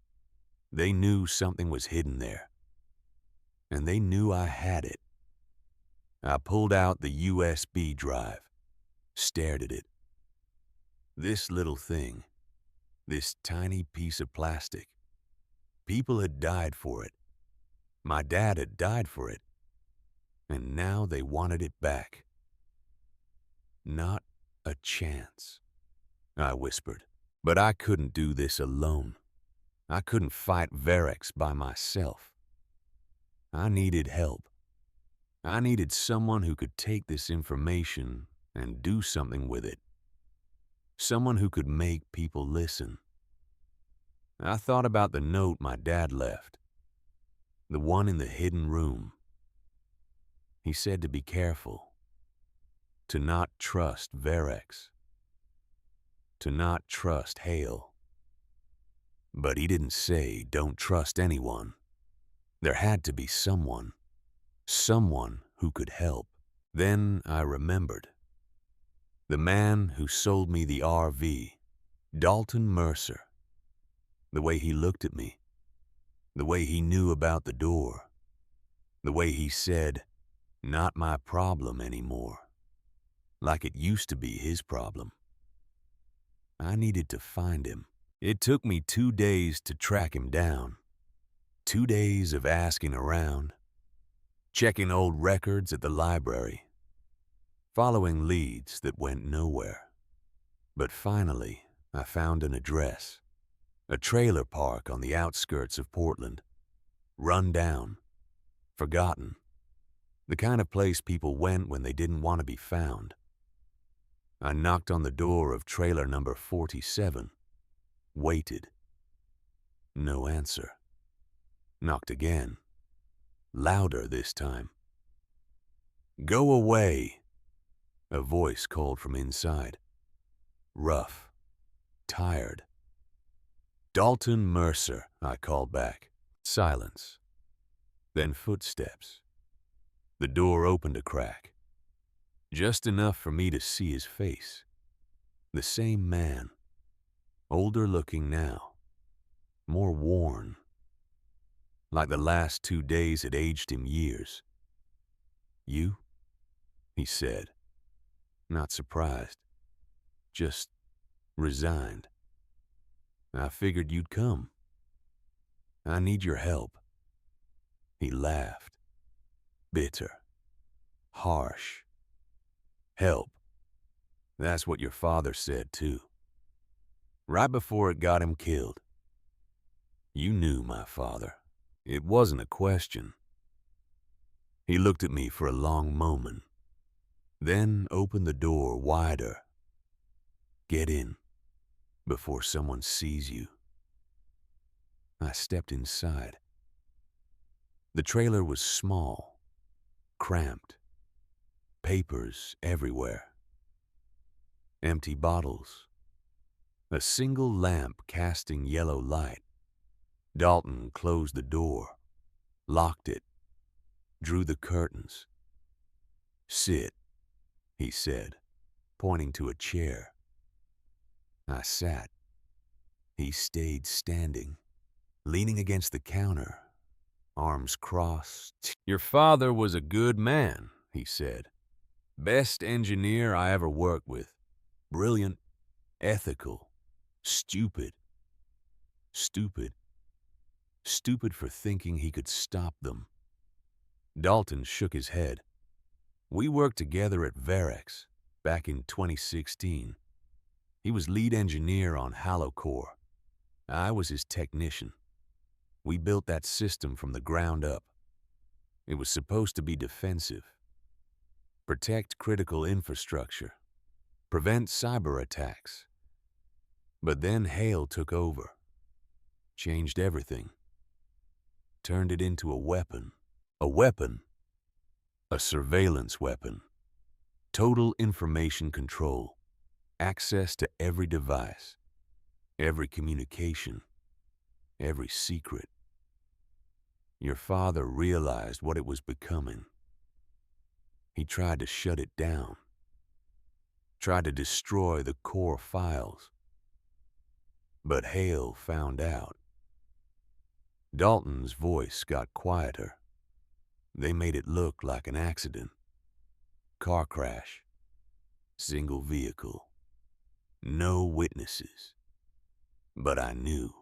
They knew something was hidden there. And they knew I had it. I pulled out the USB drive, stared at it. This little thing, this tiny piece of plastic. People had died for it. My dad had died for it. And now they wanted it back. Not a chance, I whispered. But I couldn't do this alone. I couldn't fight Verex by myself. I needed help. I needed someone who could take this information and do something with it. Someone who could make people listen. I thought about the note my dad left. The one in the hidden room. He said to be careful. To not trust Verex. To not trust Hale. But he didn't say don't trust anyone. There had to be someone. Someone who could help. Then I remembered. The man who sold me the RV, Dalton Mercer. The way he looked at me. The way he knew about the door. The way he said, not my problem anymore. Like it used to be his problem. I needed to find him. It took me 2 days to track him down. 2 days of asking around, checking old records at the library, following leads that went nowhere. But finally, I found an address. A trailer park on the outskirts of Portland. Run down. Forgotten. The kind of place people went when they didn't want to be found. I knocked on the door of trailer number 47. Waited. No answer. Knocked again. Louder this time. Go away, a voice called from inside. Rough. Tired. Dalton Mercer, I called back. Silence. Then footsteps. The door opened a crack. Just enough for me to see his face. The same man. Older looking now. More worn. Like the last 2 days had aged him years. You? He said. Not surprised. Just resigned. I figured you'd come. I need your help. He laughed. Bitter. Harsh. Help. That's what your father said, too. Right before it got him killed. You knew my father. It wasn't a question. He looked at me for a long moment, then opened the door wider. Get in, before someone sees you. I stepped inside. The trailer was small, cramped, papers everywhere. Empty bottles. A single lamp casting yellow light. Dalton closed the door, locked it, drew the curtains. "Sit," he said, pointing to a chair. I sat. He stayed standing, leaning against the counter, arms crossed. "Your father was a good man," he said. "Best engineer I ever worked with. Brilliant, ethical, stupid. Stupid. Stupid for thinking he could stop them." Dalton shook his head. "We worked together at Varex back in 2016. He was lead engineer on HaloCore. I was his technician. We built that system from the ground up. It was supposed to be defensive. Protect critical infrastructure. Prevent cyber attacks. But then Hale took over. Changed everything. Turned it into a weapon. A weapon. A surveillance weapon. Total information control. Access to every device. Every communication. Every secret. Your father realized what it was becoming. He tried to shut it down. Tried to destroy the core files. But Hale found out." Dalton's voice got quieter. "They made it look like an accident. Car crash. Single vehicle. No witnesses. But I knew.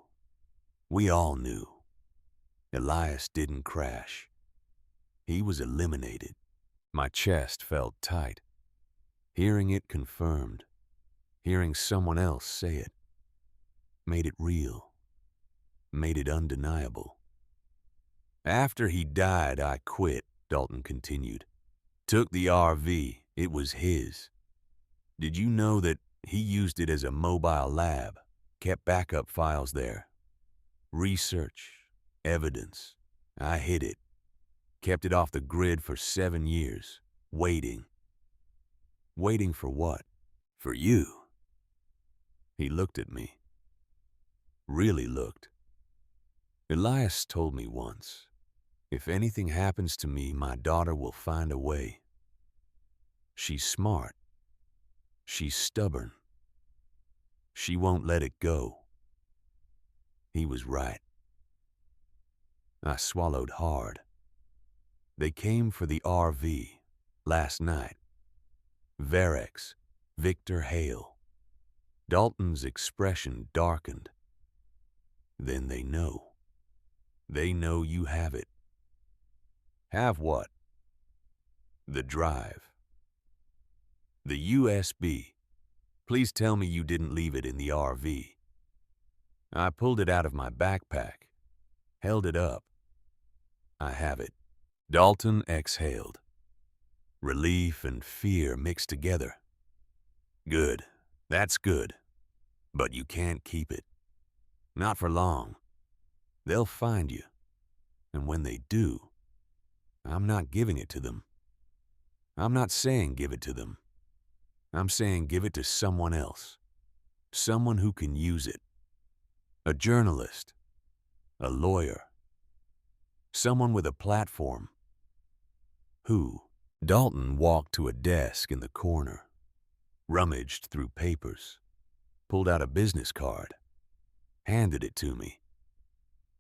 We all knew. Elias didn't crash. He was eliminated." My chest felt tight. Hearing it confirmed. Hearing someone else say it. Made it real. Made it undeniable. "After he died, I quit," Dalton continued. "Took the RV. It was his. Did you know that he used it as a mobile lab? Kept backup files there. Research. Evidence. I hid it. Kept it off the grid for 7 years. Waiting. Waiting for what? For you." He looked at me. Really looked. "Elias told me once, if anything happens to me, my daughter will find a way. She's smart. She's stubborn. She won't let it go." He was right. I swallowed hard. They came for the RV last night. Varex, Victor Hale. Dalton's expression darkened. "Then they know. They know you have it." "Have what?" "The drive. The USB. Please tell me you didn't leave it in the RV." I pulled it out of my backpack, held it up. "I have it." Dalton exhaled. Relief and fear mixed together. "Good. That's good. But you can't keep it. Not for long. They'll find you. And when they do, I'm not giving it to them. I'm not saying give it to them. I'm saying give it to someone else. Someone who can use it. A journalist. A lawyer. Someone with a platform." "Who?" Dalton walked to a desk in the corner, rummaged through papers, pulled out a business card, handed it to me.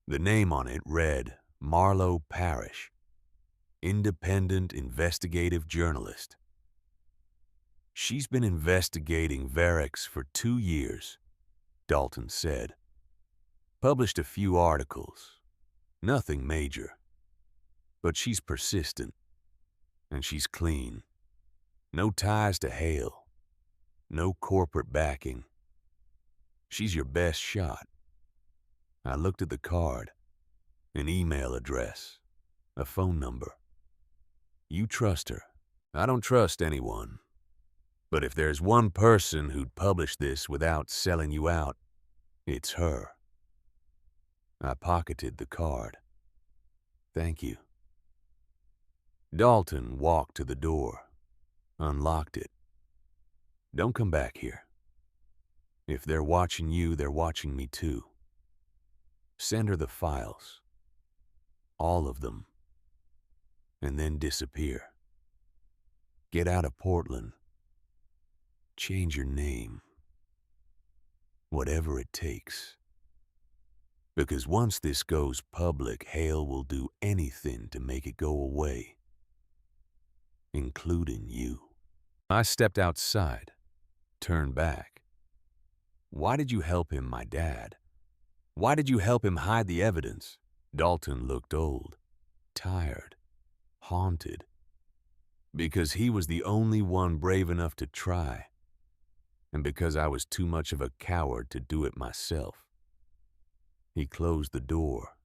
The name on it read Marlowe Parrish, independent investigative journalist. "She's been investigating Varex for 2 years," Dalton said. "Published a few articles. Nothing major. But she's persistent. And she's clean. No ties to Hale. No corporate backing. She's your best shot." I looked at the card. An email address. A phone number. "You trust her." "I don't trust anyone. But if there's one person who'd publish this without selling you out, it's her." I pocketed the card. "Thank you." Dalton walked to the door, unlocked it. Don't come back here. If they're watching you, they're watching me too. Send her the files. All of them. And then disappear. Get out of Portland. Change your name. Whatever it takes. Because once this goes public, Hale will do anything to make it go away. Including you. I stepped outside, turned back. Why did you help him, my dad? Why did you help him hide the evidence? Dalton looked old, tired, haunted. Because he was the only one brave enough to try. And because I was too much of a coward to do it myself. He closed the door,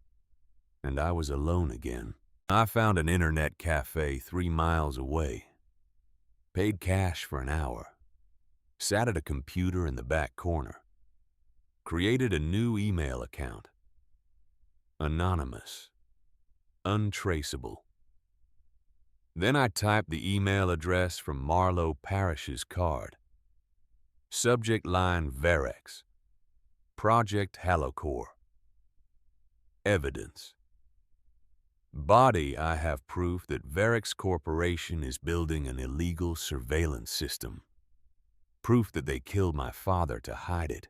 and I was alone again. I found an internet cafe 3 miles away. Paid cash for an hour. Sat at a computer in the back corner. Created a new email account. Anonymous. Untraceable. Then I typed the email address from Marlowe Parrish's card. Subject line Verex. Project Halocore. Evidence. Body, I have proof that Verex Corporation is building an illegal surveillance system. Proof that they killed my father to hide it.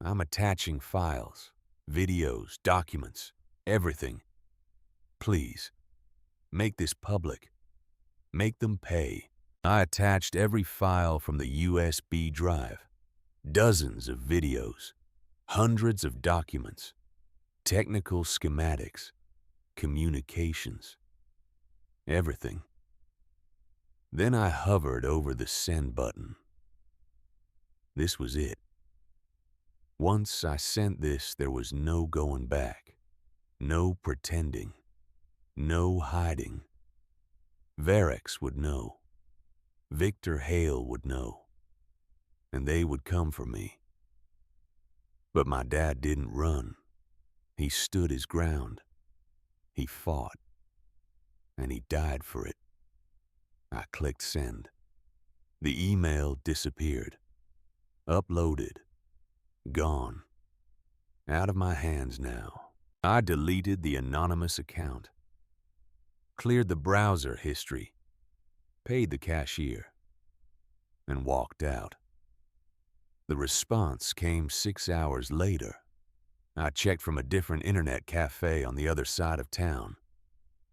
I'm attaching files, videos, documents, everything. Please, make this public. Make them pay. I attached every file from the USB drive. Dozens of videos. Hundreds of documents. Technical schematics. Communications. Everything. Then I hovered over the send button. This was it. Once I sent this, there was no going back. No pretending. No hiding. Verex would know. Victor Hale would know. And they would come for me. But my dad didn't run. He stood his ground. He fought. And he died for it. I clicked send. The email disappeared. Uploaded. Gone. Out of my hands now. I deleted the anonymous account. Cleared the browser history. Paid the cashier. And walked out. The response came 6 hours later. I checked from a different internet cafe on the other side of town.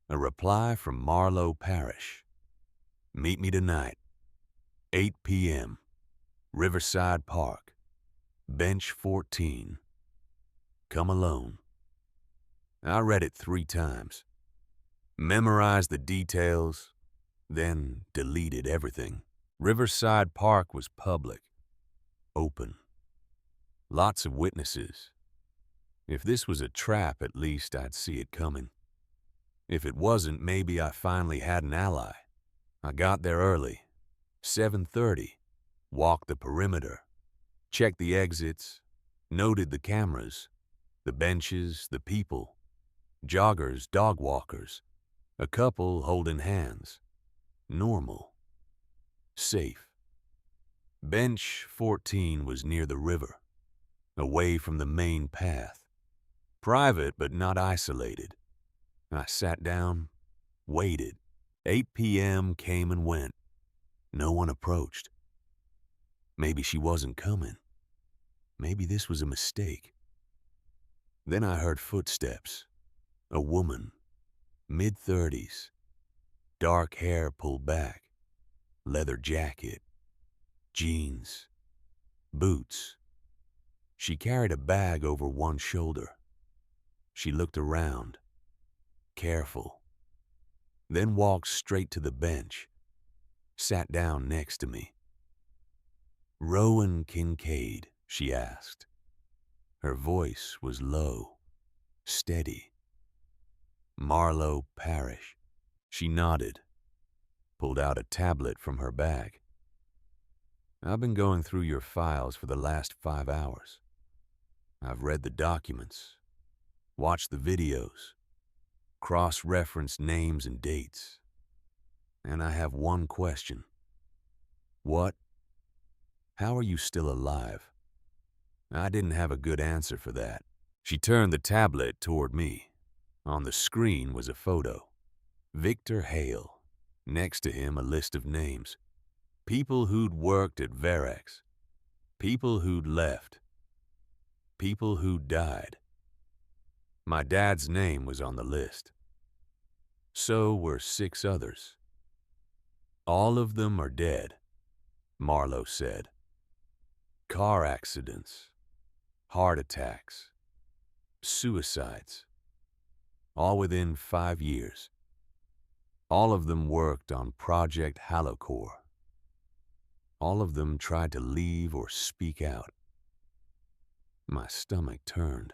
A reply from Marlowe Parish. Meet me tonight. 8 p.m. Riverside Park. Bench 14. Come alone. I read it 3 times. Memorized the details, then deleted everything. Riverside Park was public. Open. Lots of witnesses. If this was a trap, at least I'd see it coming. If it wasn't, maybe I finally had an ally. I got there early. 7:30. Walked the perimeter. Checked the exits. Noted the cameras. The benches, the people. Joggers, dog walkers. A couple holding hands. Normal. Safe. Bench 14 was near the river. Away from the main path. Private but not isolated. I sat down, waited. 8 p.m. came and went. No one approached. Maybe she wasn't coming. Maybe this was a mistake. Then I heard footsteps. A woman, mid-30s, dark hair pulled back, leather jacket, jeans, boots. She carried a bag over one shoulder. She looked around, careful, then walked straight to the bench, sat down next to me. "Rowan Kincaid," she asked. Her voice was low, steady. "Marlowe Parish." She nodded, pulled out a tablet from her bag. "I've been going through your files for the last 5 hours. I've read the documents, watched the videos, cross-referenced names and dates. And I have one question. What How are you still alive? I didn't have a good answer for that. She turned the tablet toward me. On the screen was a photo. Victor Hale. Next to him, a list of names. People who'd worked at Varex. People who'd left. People who'd died. My dad's name was on the list. So were 6 others. All of them are dead, Marlowe said. Car accidents, heart attacks, suicides, all within 5 years. All of them worked on Project Halocore. All of them tried to leave or speak out. My stomach turned.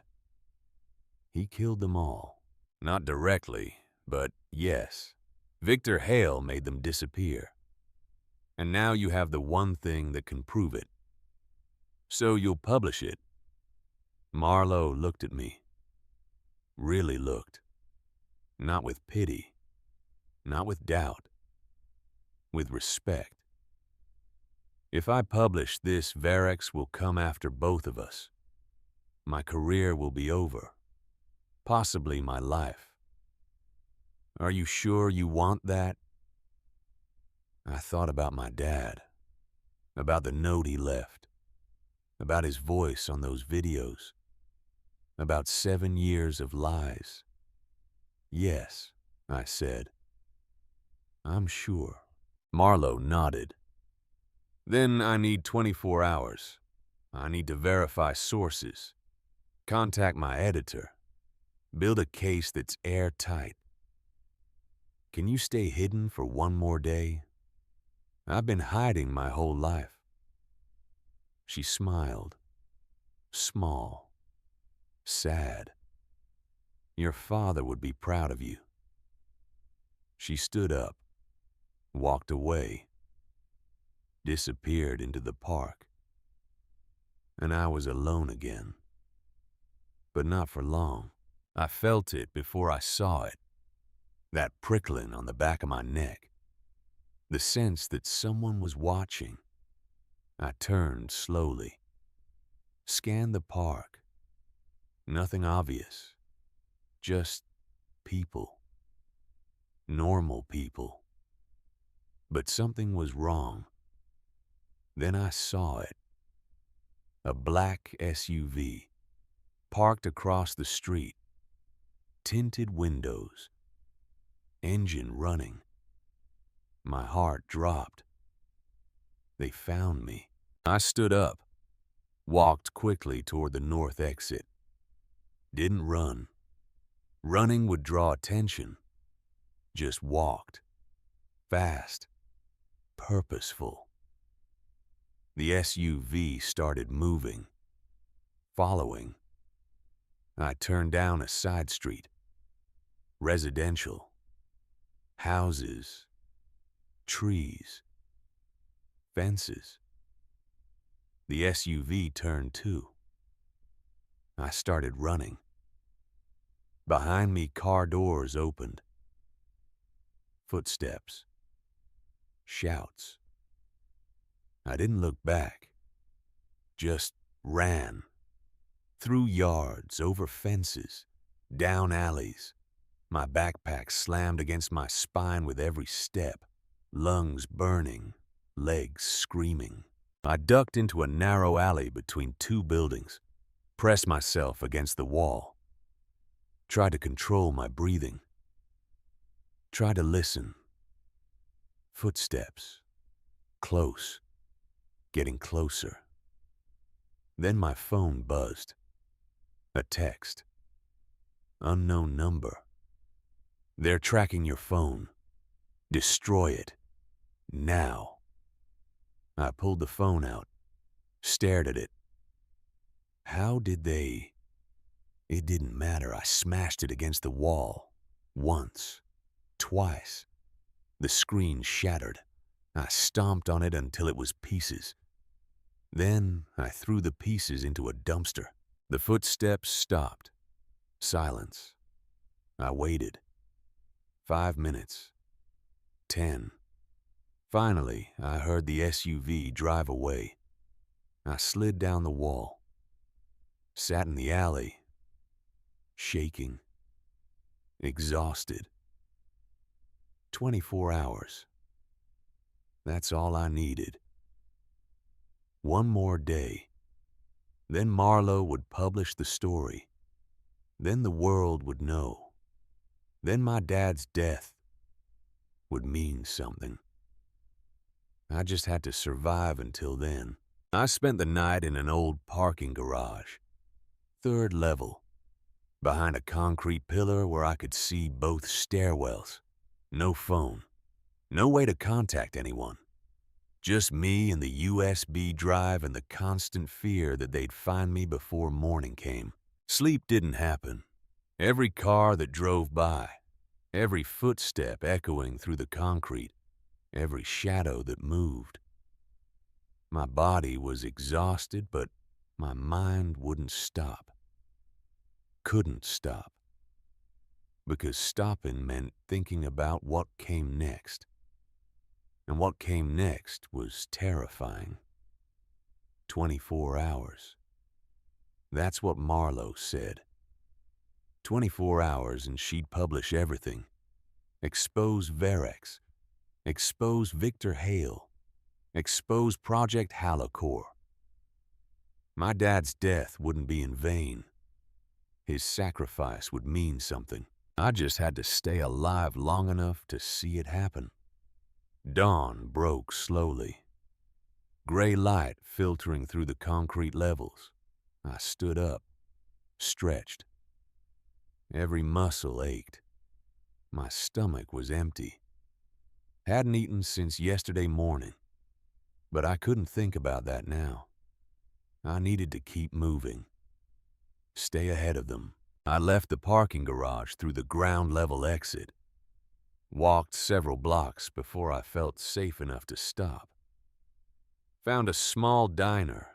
He killed them all. Not directly, but yes. Victor Hale made them disappear. And now you have the one thing that can prove it. So you'll publish it. Marlowe looked at me. Really looked. Not with pity. Not with doubt. With respect. If I publish this, Varex will come after both of us. My career will be over. Possibly my life. Are you sure you want that? I thought about my dad. About the note he left. About his voice on those videos. About 7 years of lies. Yes, I said. I'm sure. Marlowe nodded. Then I need 24 hours. I need to verify sources. Contact my editor. Build a case that's airtight. Can you stay hidden for one more day? I've been hiding my whole life. She smiled. Small. Sad. Your father would be proud of you. She stood up, walked away, disappeared into the park. And I was alone again. But not for long. I felt it before I saw it. That prickling on the back of my neck. The sense that someone was watching. I turned slowly. Scanned the park. Nothing obvious. Just people. Normal people. But something was wrong. Then I saw it. A black SUV. Parked across the street. Tinted windows. Engine running. My heart dropped. They found me. I stood up, walked quickly toward the north exit. Didn't run. Running would draw attention. Just walked. Fast. Purposeful. The SUV started moving. Following. I turned down a side street. Residential. Houses. Trees. Fences. The SUV turned too. I started running. Behind me, car doors opened. Footsteps. Shouts. I didn't look back. Just ran. Through yards, over fences, down alleys. My backpack slammed against my spine with every step. Lungs burning, legs screaming. I ducked into a narrow alley between 2 buildings, pressed myself against the wall, tried to control my breathing, tried to listen. Footsteps. Close. Getting closer. Then my phone buzzed. A text. Unknown number. They're tracking your phone. Destroy it. Now. I pulled the phone out, stared at it. How did they? It didn't matter. I smashed it against the wall. Once. Twice. The screen shattered. I stomped on it until it was pieces. Then I threw the pieces into a dumpster. The footsteps stopped. Silence. I waited. 5 minutes. 10. Finally, I heard the SUV drive away. I slid down the wall, sat in the alley, shaking, exhausted. 24 hours. That's all I needed. One more day. Then Marlowe would publish the story. Then the world would know. Then my dad's death would mean something. I just had to survive until then. I spent the night in an old parking garage, 3rd level, behind a concrete pillar where I could see both stairwells. No phone, no way to contact anyone. Just me and the USB drive and the constant fear that they'd find me before morning came. Sleep didn't happen. Every car that drove by, every footstep echoing through the concrete, every shadow that moved. My body was exhausted, but my mind wouldn't stop. Couldn't stop. Because stopping meant thinking about what came next. And what came next was terrifying. 24 hours. That's what Marlowe said. 24 hours and she'd publish everything. Expose Verex. Expose Victor Hale. Expose Project Halocore. My dad's death wouldn't be in vain. His sacrifice would mean something. I just had to stay alive long enough to see it happen. Dawn broke slowly. Gray light filtering through the concrete levels. I stood up, stretched. Every muscle ached. My stomach was empty. Hadn't eaten since yesterday morning, but I couldn't think about that now. I needed to keep moving. Stay ahead of them. I left the parking garage through the ground level exit. Walked several blocks before I felt safe enough to stop. Found a small diner,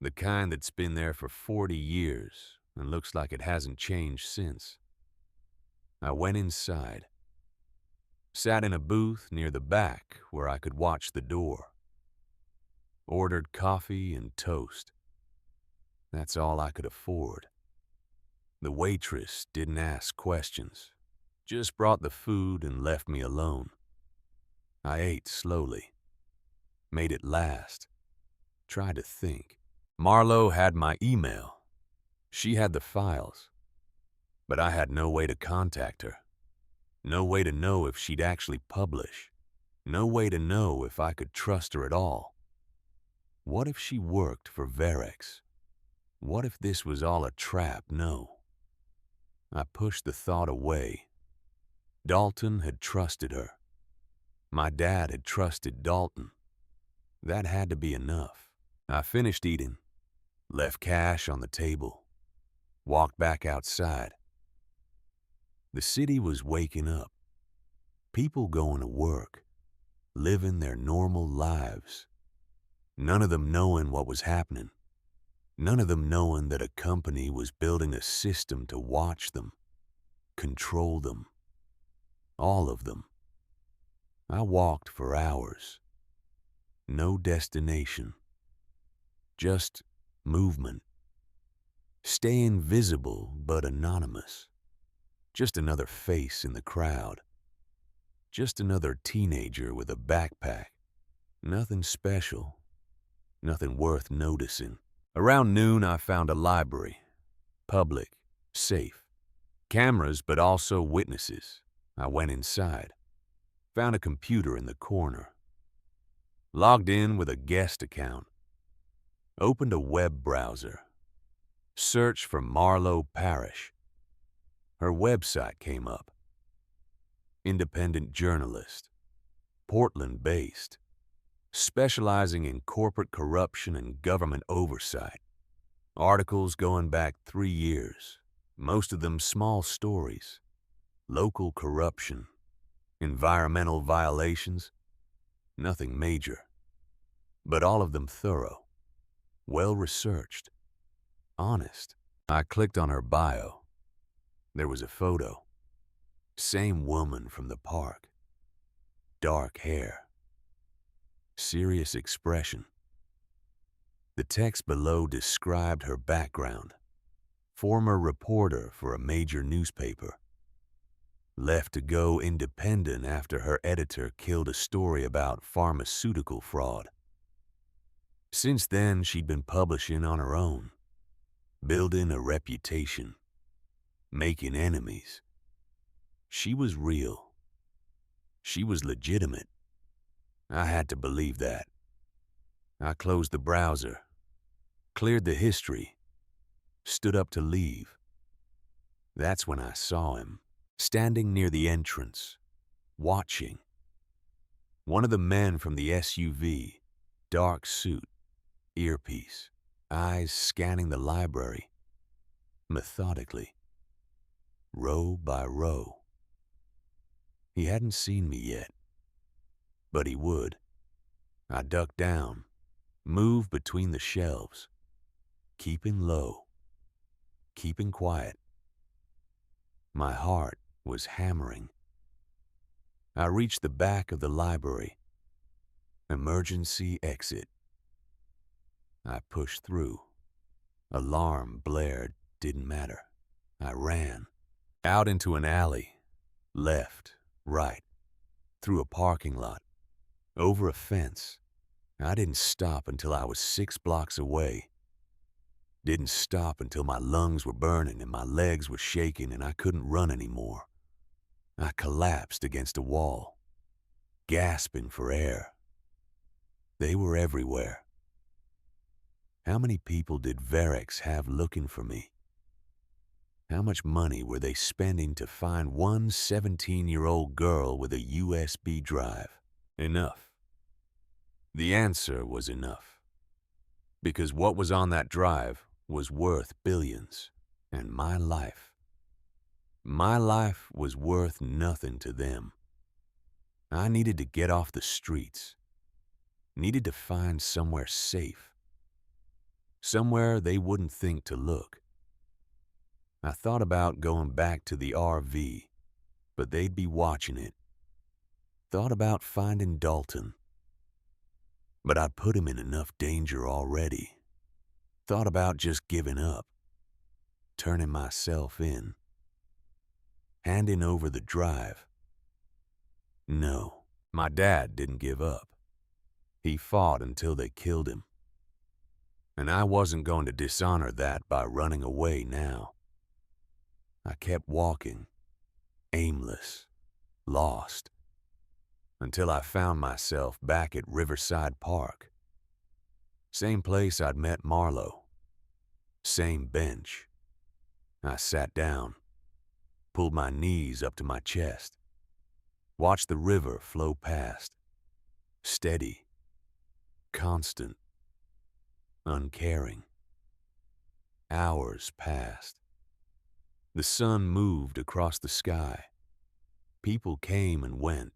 the kind that's been there for 40 years and looks like it hasn't changed since. I went inside, sat in a booth near the back where I could watch the door. Ordered coffee and toast. That's all I could afford. The waitress didn't ask questions, just brought the food and left me alone. I ate slowly, made it last, tried to think. Marlowe had my email. She had the files, but I had no way to contact her. No way to know if she'd actually publish. No way to know if I could trust her at all. What if she worked for Verex? What if this was all a trap? No. I pushed the thought away. Dalton had trusted her. My dad had trusted Dalton. That had to be enough. I finished eating, left cash on the table, walked back outside. The city was waking up. People going to work, living their normal lives. None of them knowing what was happening. None of them knowing that a company was building a system to watch them, control them. All of them. I walked for hours. No destination. Just movement. Staying visible but anonymous. Just another face in the crowd. Just another teenager with a backpack. Nothing special. Nothing worth noticing. Around noon, I found a library. Public. Safe. Cameras, but also witnesses. I went inside. Found a computer in the corner. Logged in with a guest account. Opened a web browser. Searched for Marlowe Parrish. Her website came up. Independent journalist. Portland-based. Specializing in corporate corruption and government oversight. Articles going back 3 years. Most of them small stories. Local corruption. Environmental violations. Nothing major. But all of them thorough. Well-researched. Honest. I clicked on her bio. There was a photo. Same woman from the park. Dark hair. Serious expression. The text below described her background. Former reporter for a major newspaper. Left to go independent after her editor killed a story about pharmaceutical fraud. Since then, she'd been publishing on her own, building a reputation, making enemies. She was real. She was legitimate. I had to believe that. I closed the browser, cleared the history, stood up to leave. That's when I saw him, standing near the entrance, watching. One of the men from the SUV, dark suit, earpiece, eyes scanning the library, methodically, row by row. He hadn't seen me yet, but he would. I ducked down, moved between the shelves, keeping low, keeping quiet. My heart was hammering. I reached the back of the library. Emergency exit. I pushed through. Alarm blared, didn't matter. I ran. Out into an alley. Left, right. Through a parking lot. Over a fence. I didn't stop until I was 6 blocks away. Didn't stop until my lungs were burning and my legs were shaking and I couldn't run anymore. I collapsed against a wall, gasping for air. They were everywhere. How many people did Varex have looking for me? How much money were they spending to find one 17-year-old girl with a USB drive? Enough. The answer was enough. Because what was on that drive was worth billions, and my life was worth nothing to them. I needed to get off the streets, needed to find somewhere safe, somewhere they wouldn't think to look. I thought about going back to the RV, but they'd be watching it. Thought about finding Dalton, but I'd put him in enough danger already. Thought about just giving up, turning myself in, handing over the drive. No, my dad didn't give up. He fought until they killed him. And I wasn't going to dishonor that by running away now. I kept walking, aimless, lost, until I found myself back at Riverside Park. Same place I'd met Marlowe. Same bench. I sat down, pulled my knees up to my chest, watched the river flow past, steady, constant, uncaring. Hours passed. The sun moved across the sky. People came and went.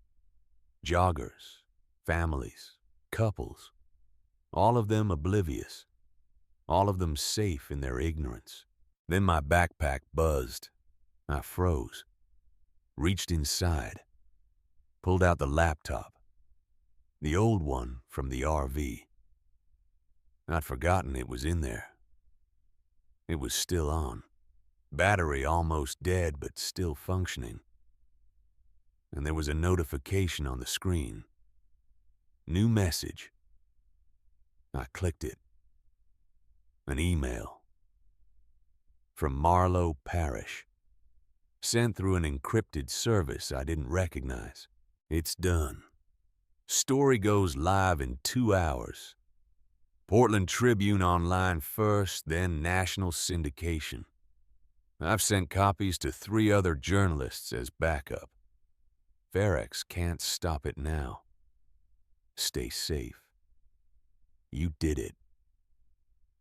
Joggers, families, couples, all of them oblivious, all of them safe in their ignorance. Then my backpack buzzed. I froze, reached inside, pulled out the laptop, the old one from the RV. I'd forgotten it was in there. It was still on. Battery almost dead, but still functioning. And there was a notification on the screen. New message. I clicked it. An email. From Marlowe Parish. Sent through an encrypted service I didn't recognize. It's done. Story goes live in 2 hours. Portland Tribune online first, then national syndication. I've sent copies to 3 other journalists as backup. Varex can't stop it now. Stay safe. You did it.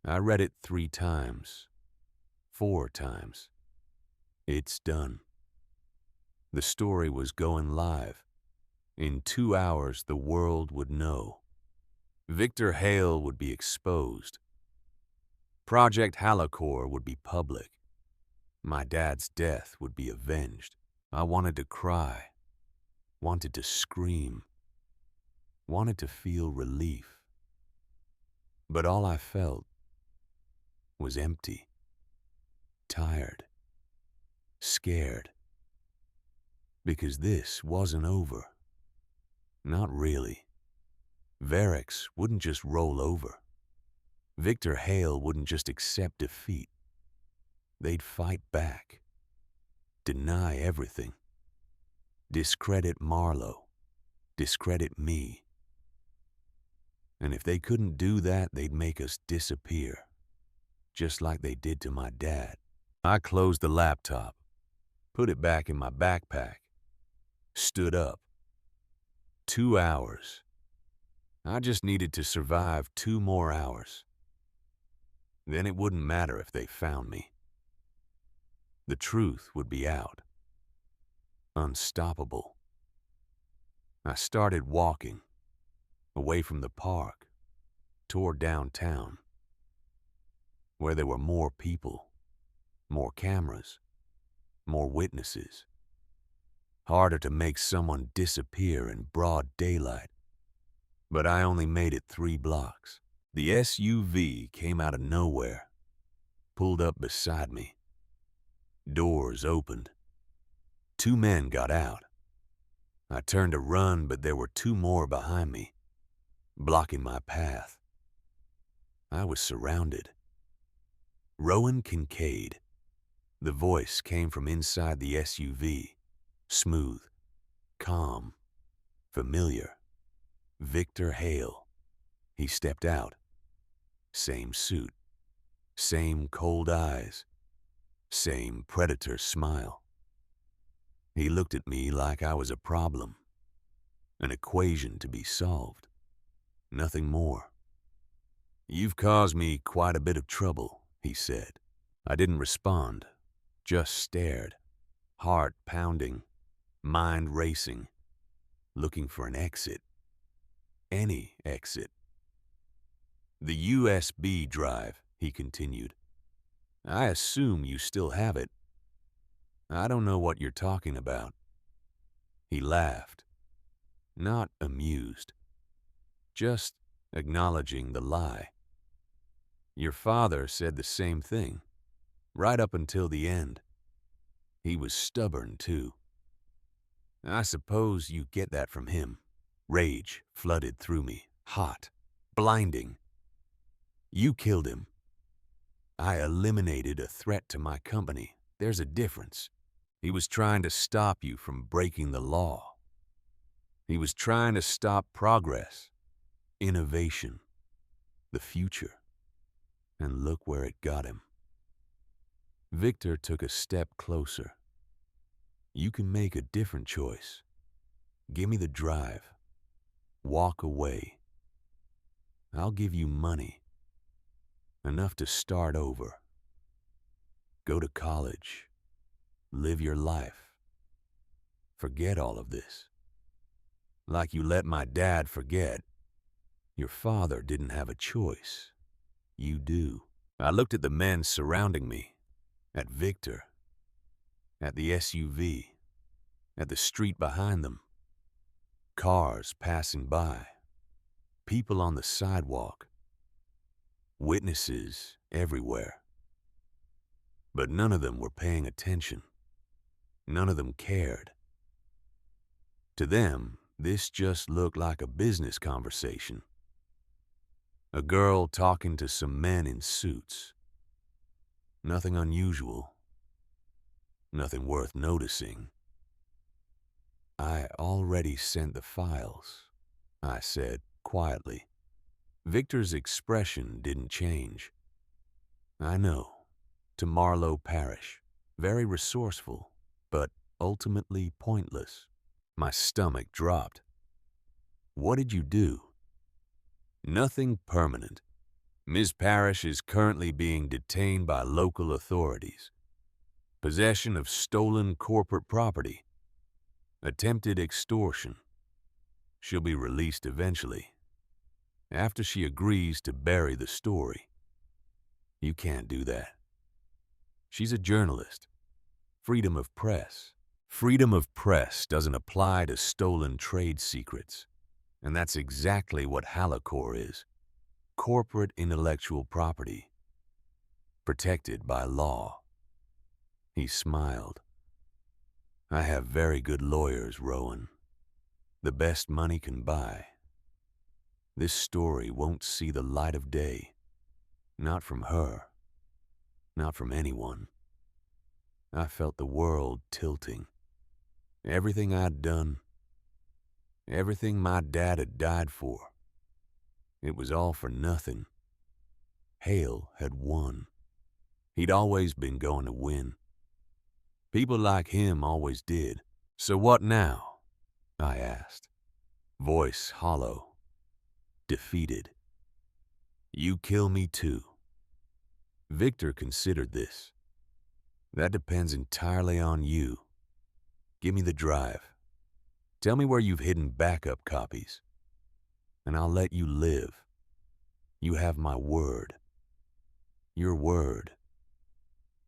I read it 3 times. 4 times. It's done. The story was going live. In 2 hours, the world would know. Victor Hale would be exposed. Project Halicore would be public. My dad's death would be avenged. I wanted to cry, wanted to scream, wanted to feel relief. But all I felt was empty, tired, scared. Because this wasn't over. Not really. Variks wouldn't just roll over. Victor Hale wouldn't just accept defeat. They'd fight back. Deny everything. Discredit Marlowe. Discredit me. And if they couldn't do that, they'd make us disappear. Just like they did to my dad. I closed the laptop, put it back in my backpack, stood up. 2 hours. I just needed to survive 2 more hours. Then it wouldn't matter if they found me. The truth would be out. Unstoppable. I started walking, away from the park, toward downtown, where there were more people, more cameras, more witnesses. Harder to make someone disappear in broad daylight. But I only made it 3 blocks. The SUV came out of nowhere, pulled up beside me. Doors opened. 2 men got out. I turned to run, but there were 2 more behind me, blocking my path. I was surrounded. Rowan Kincaid. The voice came from inside the SUV, smooth, calm, familiar. Victor Hale. He stepped out. Same suit, same cold eyes, same predator smile. He looked at me like I was a problem, an equation to be solved, nothing more. "You've caused me quite a bit of trouble," he said. I didn't respond, just stared, heart pounding, mind racing, looking for an exit. Any exit. "The USB drive," he continued. "I assume you still have it." "I don't know what you're talking about." He laughed, not amused, just acknowledging the lie. "Your father said the same thing, right up until the end. He was stubborn, too." "I suppose you get that from him." Rage flooded through me, hot, blinding. "You killed him." "I eliminated a threat to my company. There's a difference. He was trying to stop you from breaking the law. He was trying to stop progress, innovation, the future. And look where it got him." Victor took a step closer. "You can make a different choice. Give me the drive. Walk away. I'll give you money. Enough to start over. Go to college. Live your life. Forget all of this. Like you let my dad forget. Your father didn't have a choice. You do." I looked at the men surrounding me, at Victor, at the SUV, at the street behind them. Cars passing by. People on the sidewalk. Witnesses everywhere. But none of them were paying attention. None of them cared. To them, this just looked like a business conversation. A girl talking to some men in suits. Nothing unusual. Nothing worth noticing. "I already sent the files," I said quietly. Victor's expression didn't change. "I know. To Marlowe Parish. Very resourceful, but ultimately pointless." My stomach dropped. "What did you do?" "Nothing permanent. Ms. Parrish is currently being detained by local authorities. Possession of stolen corporate property. Attempted extortion. She'll be released eventually, after she agrees to bury the story." "You can't do that. She's a journalist. Freedom of press." "Freedom of press doesn't apply to stolen trade secrets. And that's exactly what Hallicor is. corporate intellectual property, protected by law. He smiled. I have very good lawyers, Rowan. The best money can buy. This story won't see the light of day. Not from her. Not from anyone. I felt the world tilting. Everything I'd done, everything my dad had died for, it was all for nothing. Hale had won. He'd always been going to win. People like him always did. So what now? I asked, voice hollow, defeated. You kill me too. Victor considered this. That depends entirely on you. Give me the drive. Tell me where you've hidden backup copies, and I'll let you live. You have my word. Your word.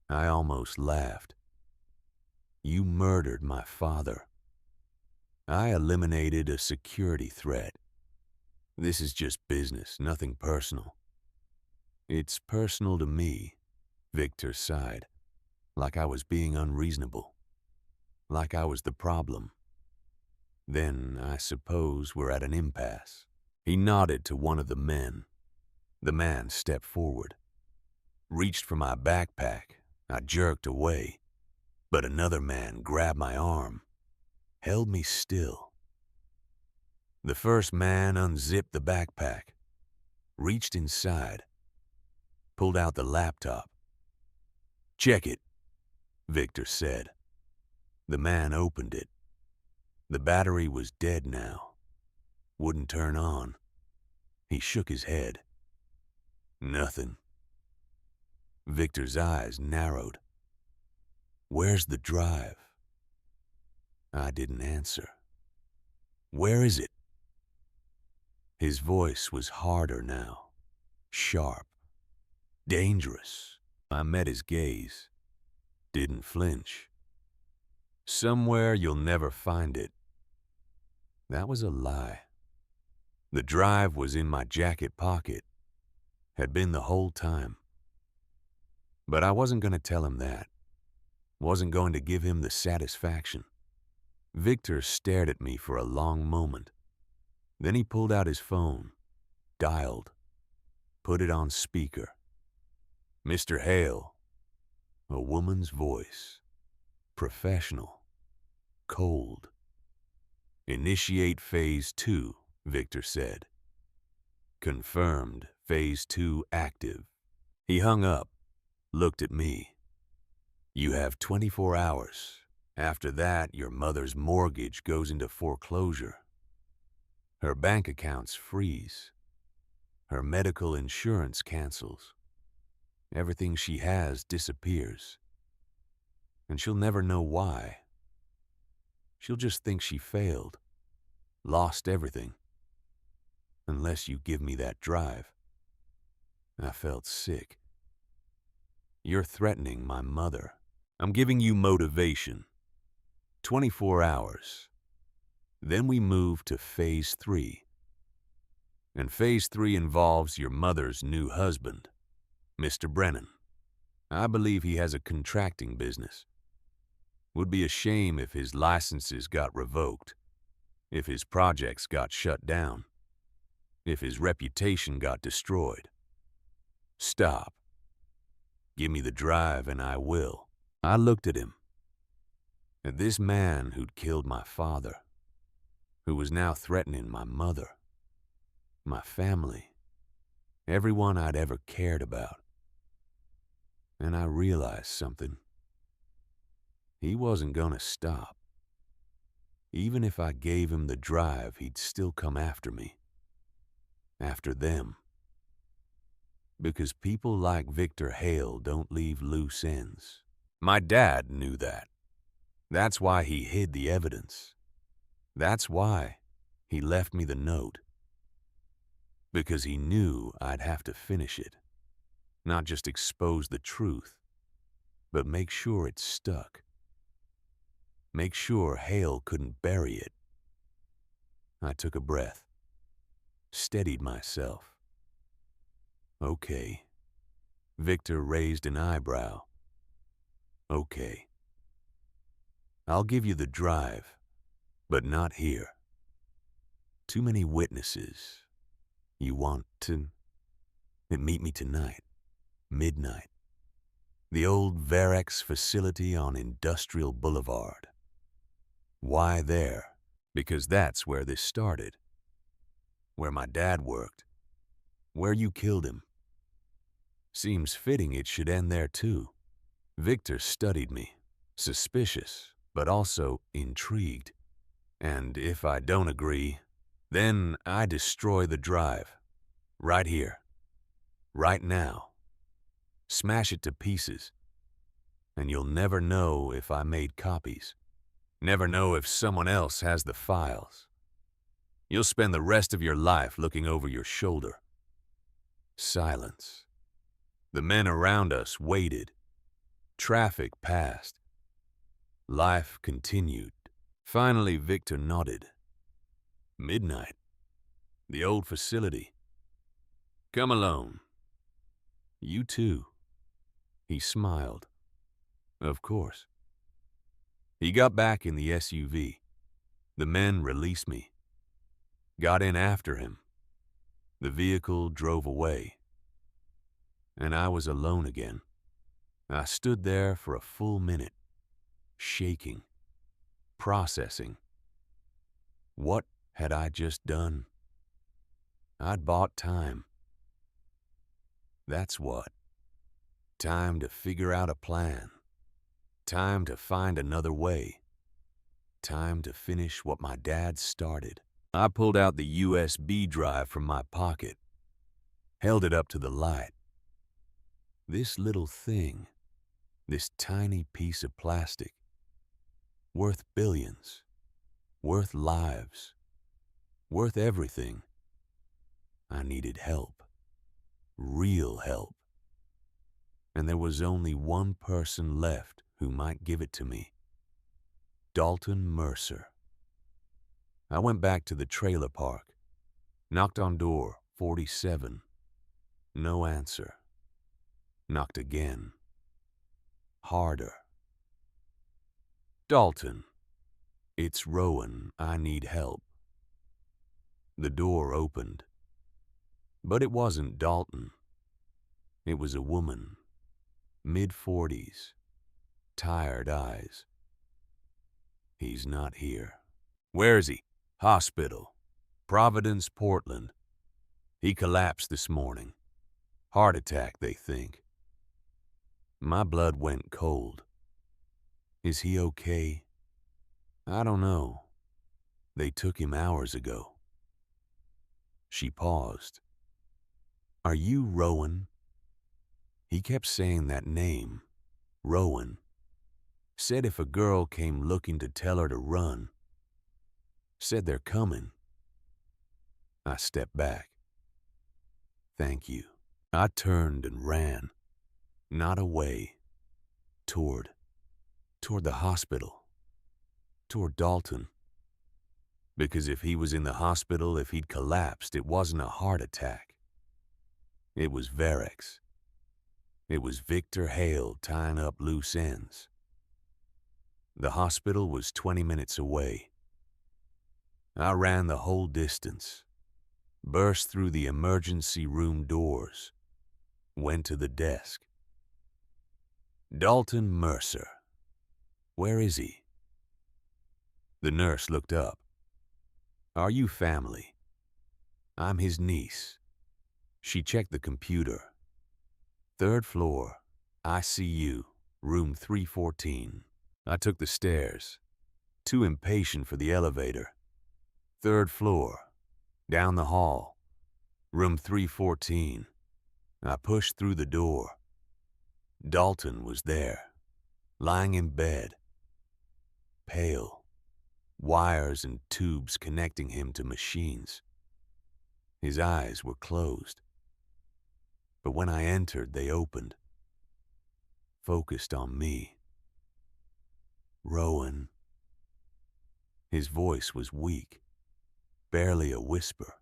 I almost laughed. You murdered my father. I eliminated a security threat. This is just business, nothing personal. It's personal to me, Victor sighed, like I was being unreasonable, like I was the problem. Then I suppose we're at an impasse. He nodded to one of the men. The man stepped forward, reached for my backpack. I jerked away, but another man grabbed my arm, held me still. The first man unzipped the backpack, reached inside, pulled out the laptop. Check it, Victor said. The man opened it. The battery was dead now. Wouldn't turn on. He shook his head. Nothing. Victor's eyes narrowed. Where's the drive? I didn't answer. Where is it? His voice was harder now, sharp, dangerous. I met his gaze, didn't flinch. Somewhere you'll never find it. That was a lie. The drive was in my jacket pocket, had been the whole time. But I wasn't going to tell him that. Wasn't going to give him the satisfaction. Victor stared at me for a long moment. Then he pulled out his phone, dialed, put it on speaker. Mr. Hale. A woman's voice. Professional. Cold. Initiate Phase 2, Victor said. Confirmed, Phase 2 active. He hung up, looked at me. You have 24 hours. After that, your mother's mortgage goes into foreclosure. Her bank accounts freeze. Her medical insurance cancels. Everything she has disappears. And she'll never know why. She'll just think she failed, lost everything. Unless you give me that drive. I felt sick. You're threatening my mother. I'm giving you motivation. 24 hours. Then we move to Phase 3. And Phase 3 involves your mother's new husband, Mr. Brennan. I believe he has a contracting business. Would be a shame if his licenses got revoked, if his projects got shut down, if his reputation got destroyed. Stop. Give me the drive and I will. I looked at him. At this man who'd killed my father, who was now threatening my mother, my family, everyone I'd ever cared about. And I realized something. He wasn't gonna stop. Even if I gave him the drive, he'd still come after me. After them. Because people like Victor Hale don't leave loose ends. My dad knew that. That's why he hid the evidence. That's why he left me the note. Because he knew I'd have to finish it. Not just expose the truth, but make sure it stuck. Make sure Hale couldn't bury it. I took a breath, steadied myself. Okay. Victor raised an eyebrow. Okay. I'll give you the drive, but not here. Too many witnesses. You want to meet me tonight, midnight. The old Varex facility on Industrial Boulevard. Why there? Because that's where this started. Where my dad worked. Where you killed him. Seems fitting it should end there too. Victor studied me, suspicious, but also intrigued. And if I don't agree, then I destroy the drive. Right here. Right now. Smash it to pieces. And you'll never know if I made copies. Never know if someone else has the files. You'll spend the rest of your life looking over your shoulder. Silence. The men around us waited. Traffic passed. Life continued. Finally, Victor nodded. Midnight. The old facility. Come alone. You too. He smiled. Of course. He got back in the SUV. The men released me. Got in after him. The vehicle drove away. And I was alone again. I stood there for a full minute, shaking, processing. What had I just done? I'd bought time. That's what. Time to figure out a plan. Time to find another way. Time to finish what my dad started. I pulled out the USB drive from my pocket, held it up to the light. This little thing, this tiny piece of plastic, worth billions, worth lives, worth everything. I needed help, real help. And there was only one person left who might give it to me. Dalton Mercer. I went back to the trailer park, knocked on door 47. No answer. Knocked again. Harder. Dalton. It's Rowan. I need help. The door opened. But it wasn't Dalton. It was a woman. Mid-40s. Tired eyes. He's not here. Where is he? Hospital. Providence, Portland. He collapsed this morning. Heart attack, they think. My blood went cold. Is he okay? I don't know. They took him hours ago. She paused. Are you Rowan? He kept saying that name, Rowan. Said if a girl came looking to tell her to run. Said they're coming. I stepped back. Thank you. I turned and ran. Not away. Toward the hospital. Toward Dalton. Because if he was in the hospital, if he'd collapsed, it wasn't a heart attack. It was Varex. It was Victor Hale tying up loose ends. The hospital was 20 minutes away. I ran the whole distance, burst through the emergency room doors, went to the desk. Dalton Mercer. Where is he? The nurse looked up. Are you family? I'm his niece. She checked the computer. 3rd floor, ICU, room 314. I took the stairs, too impatient for the elevator. 3rd floor, down the hall, room 314. I pushed through the door. Dalton was there, lying in bed. Pale, wires and tubes connecting him to machines. His eyes were closed. But when I entered, they opened, focused on me. Rowan. His voice was weak, barely a whisper.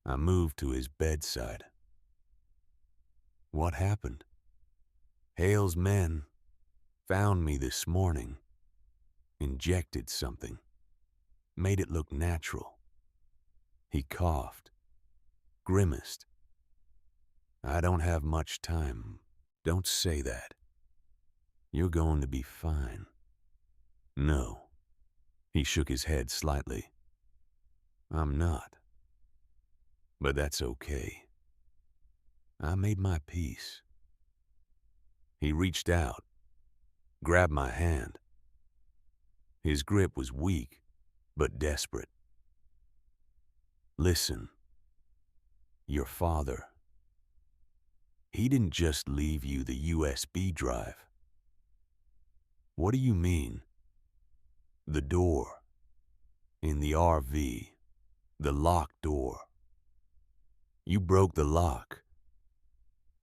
I moved to his bedside. What happened? Hale's men found me this morning, injected something, made it look natural. He coughed, grimaced. I don't have much time. Don't say that. You're going to be fine. No. He shook his head slightly. I'm not. But that's okay. I made my peace. He reached out, grabbed my hand. His grip was weak, but desperate. Listen, your father, he didn't just leave you the USB drive. What do you mean? The door. In the RV. The locked door. You broke the lock.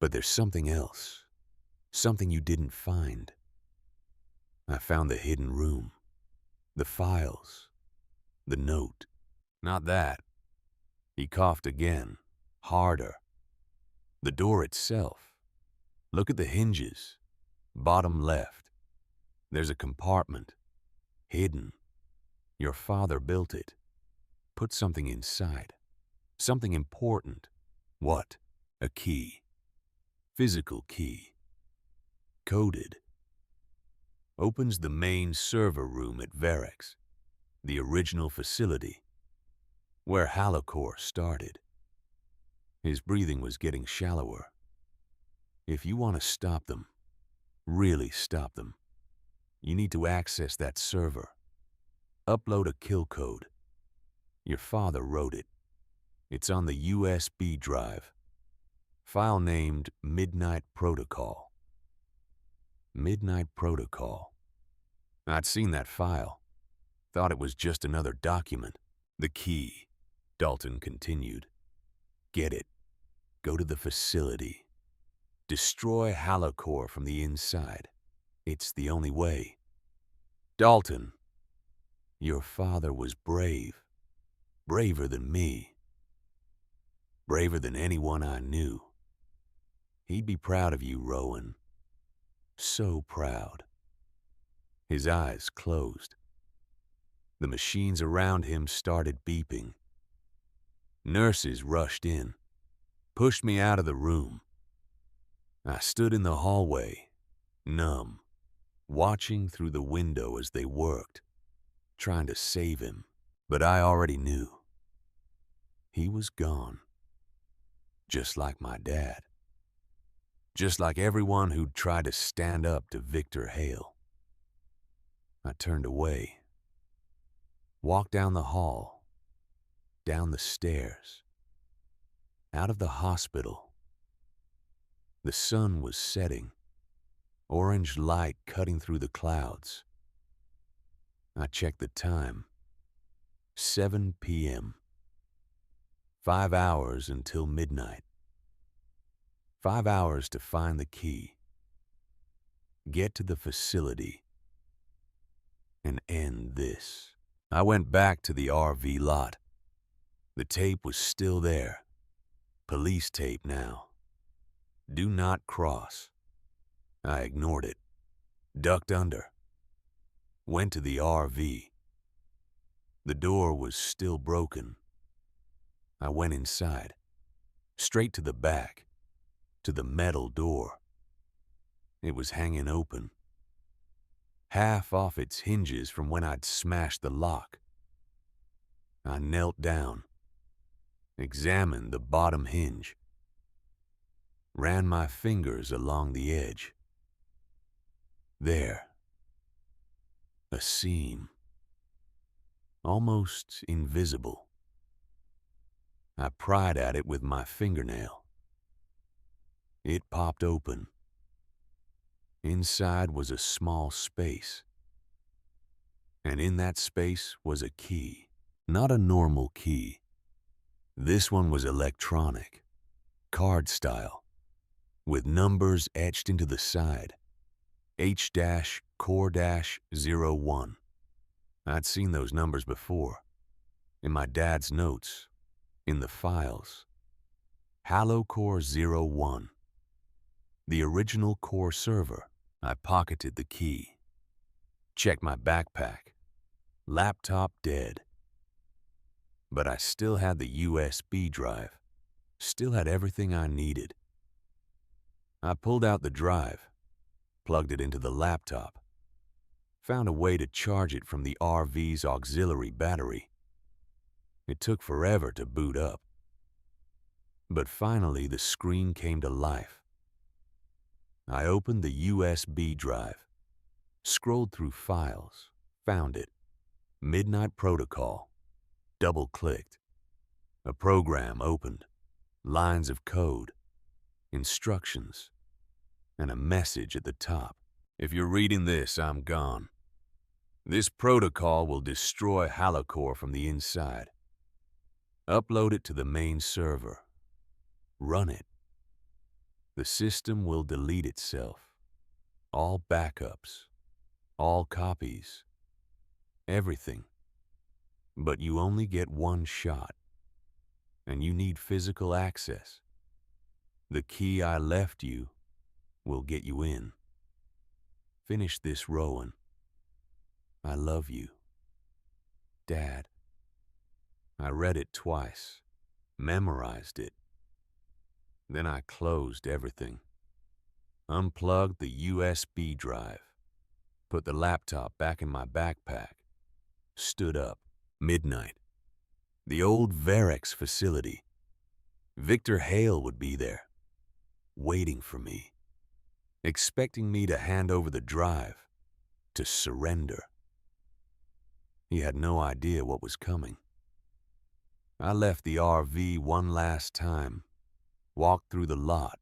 But there's something else. Something you didn't find. I found the hidden room. The files. The note. Not that. He coughed again. Harder. The door itself. Look at the hinges. Bottom left. There's a compartment. Hidden. Your father built it. Put something inside. Something important. What? A key. Physical key. Coded. Opens the main server room at Varex, the original facility, where Halocor started. His breathing was getting shallower. If you want to stop them, really stop them, you need to access that server. Upload a kill code. Your father wrote it. It's on the USB drive. File named Midnight Protocol. Midnight Protocol. I'd seen that file. Thought it was just another document. The key, Dalton continued. Get it. Go to the facility. Destroy Halocor from the inside. It's the only way. Dalton, your father was brave. Braver than me. Braver than anyone I knew. He'd be proud of you, Rowan. So proud. His eyes closed. The machines around him started beeping. Nurses rushed in, pushed me out of the room. I stood in the hallway, numb, watching through the window as they worked, trying to save him. But I already knew. He was gone. Just like my dad. Just like everyone who'd tried to stand up to Victor Hale. I turned away. Walked down the hall. Down the stairs. Out of the hospital. The sun was setting. Orange light cutting through the clouds. I checked the time. 7 p.m. 5 hours until midnight. 5 hours to find the key. Get to the facility. And end this. I went back to the RV lot. The tape was still there. Police tape now. Do not cross. I ignored it. Ducked under. Went to the RV. The door was still broken. I went inside. Straight to the back. To the metal door. It was hanging open. Half off its hinges from when I'd smashed the lock. I knelt down. Examined the bottom hinge. Ran my fingers along the edge. There. A seam. Almost invisible. I pried at it with my fingernail. It popped open. Inside was a small space. And in that space was a key. Not a normal key. This one was electronic, card style, with numbers etched into the side. H-Core-01. I'd seen those numbers before. In my dad's notes. In the files. Halocor 01. The original core server. I pocketed the key. Checked my backpack. Laptop dead. But I still had the USB drive. Still had everything I needed. I pulled out the drive, plugged it into the laptop, found a way to charge it from the RV's auxiliary battery. It took forever to boot up. But finally the screen came to life. I opened the USB drive, scrolled through files, found it. Midnight Protocol. Double-clicked. A program opened. Lines of code, instructions, and a message at the top. If you're reading this, I'm gone. This protocol will destroy Halocore from the inside. Upload it to the main server. Run it. The system will delete itself. All backups, all copies, everything. But you only get one shot, and you need physical access. The key I left you will get you in. Finish this, Rowan. I love you. Dad. I read it twice, memorized it. Then I closed everything. Unplugged the USB drive. Put the laptop back in my backpack. Stood up. Midnight. The old Varex facility. Victor Hale would be there, waiting for me, expecting me to hand over the drive, to surrender. He had no idea what was coming. I left the RV one last time, walked through the lot,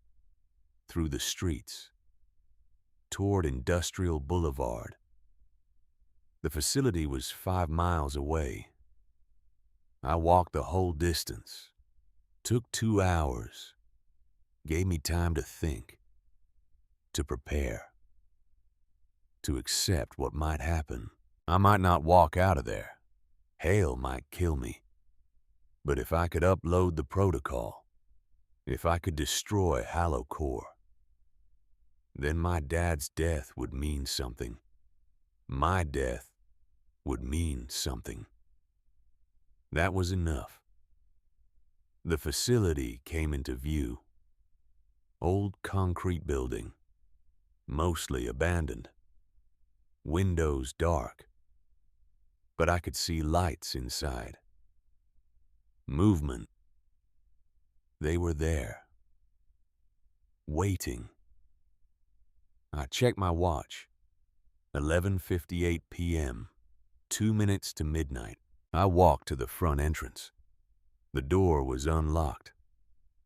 through the streets, toward Industrial Boulevard. The facility was 5 miles away. I walked the whole distance. Took 2 hours. Gave me time to think, to prepare, to accept what might happen. I might not walk out of there. Hale might kill me. But if I could upload the protocol, if I could destroy Halocore, then my dad's death would mean something. My death would mean something. That was enough. The facility came into view. Old concrete building, mostly abandoned. Windows dark, but I could see lights inside. Movement. They were there, waiting. I checked my watch. 11:58 p.m., 2 minutes to midnight. I walked to the front entrance. The door was unlocked.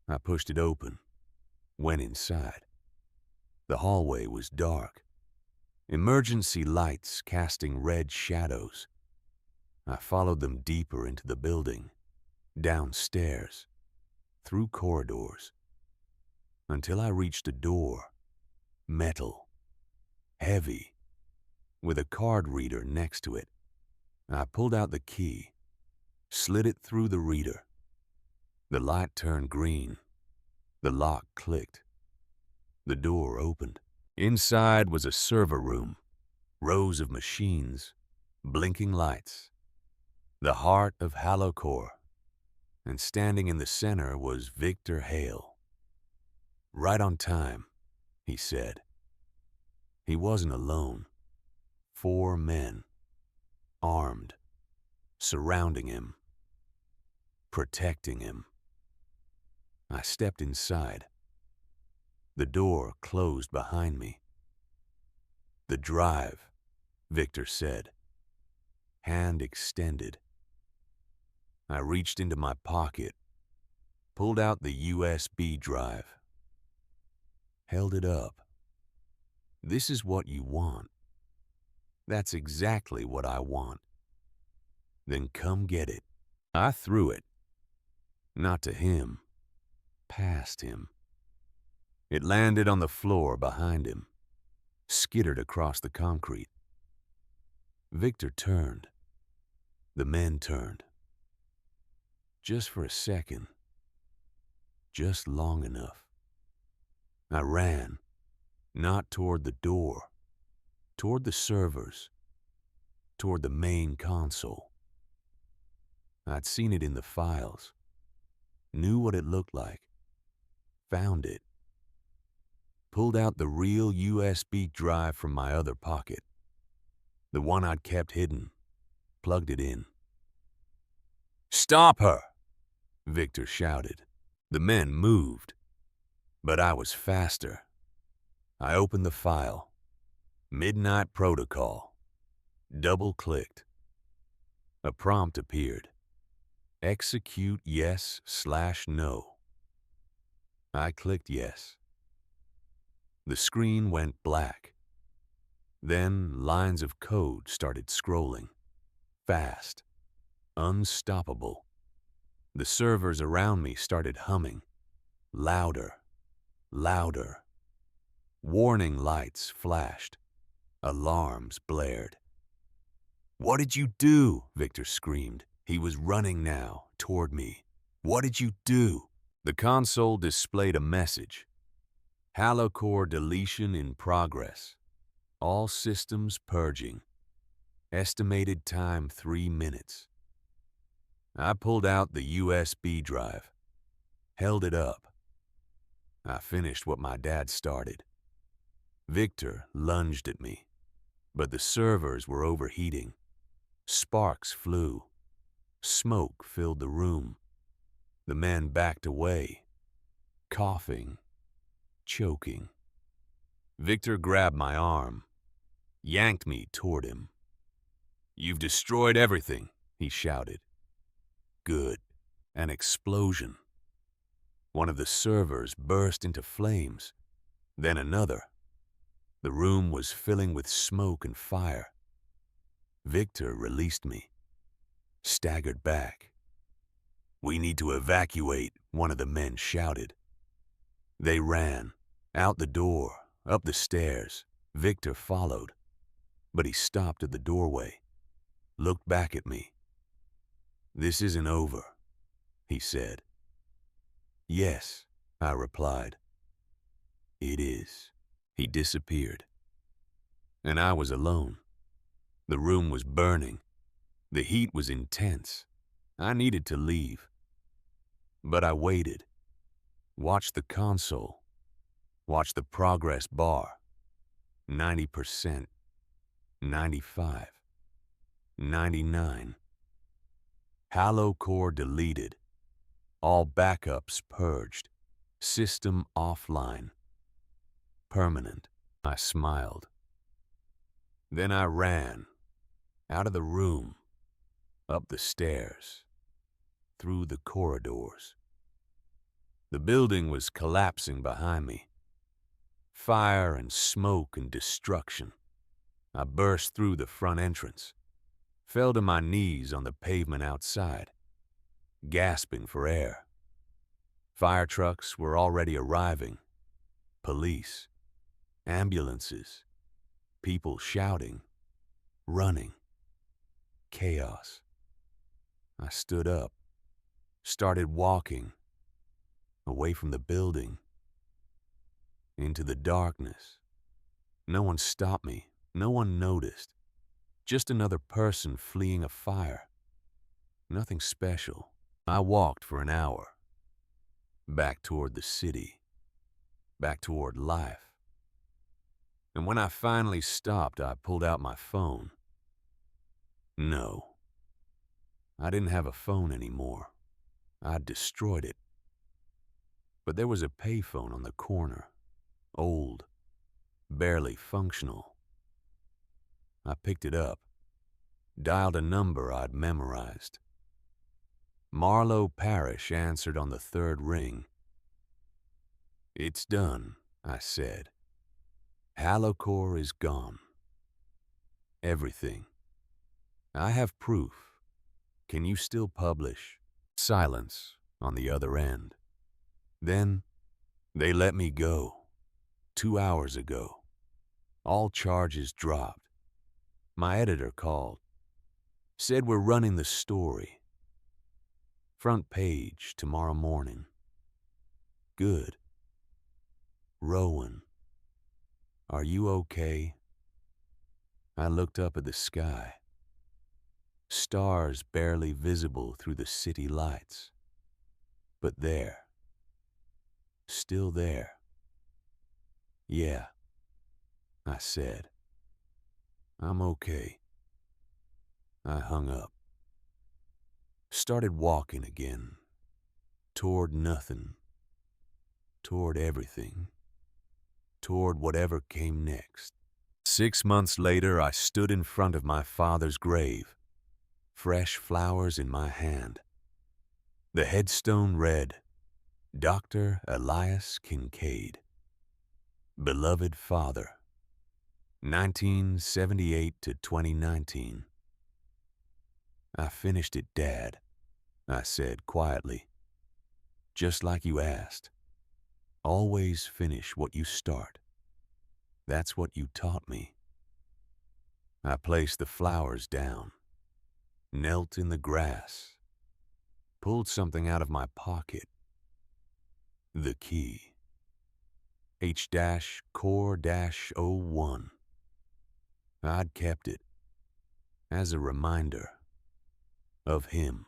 I pushed it open, went inside. The hallway was dark. Emergency lights casting red shadows. I followed them deeper into the building, downstairs, through corridors, until I reached a door, metal, heavy, with a card reader next to it. I pulled out the key, slid it through the reader. The light turned green. The lock clicked. The door opened. Inside was a server room, rows of machines, blinking lights, the heart of Halocore, and standing in the center was Victor Hale. Right on time, he said. He wasn't alone. 4 men, armed, surrounding him, protecting him. I stepped inside. The door closed behind me. The drive, Victor said, hand extended. I reached into my pocket, pulled out the USB drive, held it up. This is what you want. That's exactly what I want. Then come get it. I threw it. Not to him, past him. It landed on the floor behind him, skittered across the concrete. Victor turned. The men turned. Just for a second. Just long enough. I ran, Not toward the door, toward the servers, toward the main console. I'd seen it in the files, knew what it looked like, found it, pulled out the real USB drive from my other pocket, the one I'd kept hidden, plugged it in. "Stop her!" Victor shouted. The men moved, but I was faster. I opened the file. Midnight Protocol. Double-clicked. A prompt appeared. Execute yes/no. I clicked yes. The screen went black. Then lines of code started scrolling. Fast. Unstoppable. The servers around me started humming. Louder. Louder. Warning lights flashed. Alarms blared. "What did you do?" Victor screamed. He was running now, toward me. "What did you do?" The console displayed a message. Halocore deletion in progress. All systems purging. Estimated time 3 minutes. I pulled out the USB drive. Held it up. I finished what my dad started. Victor lunged at me, but the servers were overheating. Sparks flew. Smoke filled the room. The men backed away, coughing, choking. Victor grabbed my arm, yanked me toward him. "You've destroyed everything," he shouted. Good. An explosion. One of the servers burst into flames, then another. The room was filling with smoke and fire. Victor released me, staggered back. "We need to evacuate," one of the men shouted. They ran, out the door, up the stairs. Victor followed, but he stopped at the doorway, looked back at me. "This isn't over," he said. "Yes," I replied. "It is." He disappeared, and I was alone. The room was burning. The heat was intense. I needed to leave. But I waited, watched the console, watched the progress bar. 90%, 95, 99. Halocore deleted. All backups purged. System offline. Permanent. I smiled. Then I ran, out of the room, up the stairs, through the corridors. The building was collapsing behind me. Fire and smoke and destruction. I burst through the front entrance, fell to my knees on the pavement outside, gasping for air. Fire trucks were already arriving. Police, ambulances, people shouting, running. Chaos. I stood up, started walking, away from the building, into the darkness. No one stopped me, no one noticed. Just another person fleeing a fire. Nothing special. I walked for an hour, back toward the city, back toward life. And when I finally stopped, I pulled out my phone. No, I didn't have a phone anymore. I'd destroyed it. But there was a payphone on the corner, old, barely functional. I picked it up, dialed a number I'd memorized. Marlowe Parrish answered on the third ring. "It's done," I said. "Halocore is gone. Everything. I have proof. Can you still publish?" Silence on the other end. Then they let me go. 2 hours ago. All charges dropped. My editor called. Said we're running the story. Front page tomorrow morning. Good. Rowan. Are you okay? I looked up at the sky, stars barely visible through the city lights. But there, still there. Yeah, I said. I'm okay. I hung up, started walking again, toward nothing, toward everything, toward whatever came next. 6 months later, I stood in front of my father's grave, fresh flowers in my hand. The headstone read, Dr. Elias Kincaid, beloved father, 1978 to 2019. I finished it, Dad, I said quietly. Just like you asked. Always finish what you start. That's what you taught me. I placed the flowers down, knelt in the grass, pulled something out of my pocket. The key. H-Core-01. I'd kept it as a reminder of him,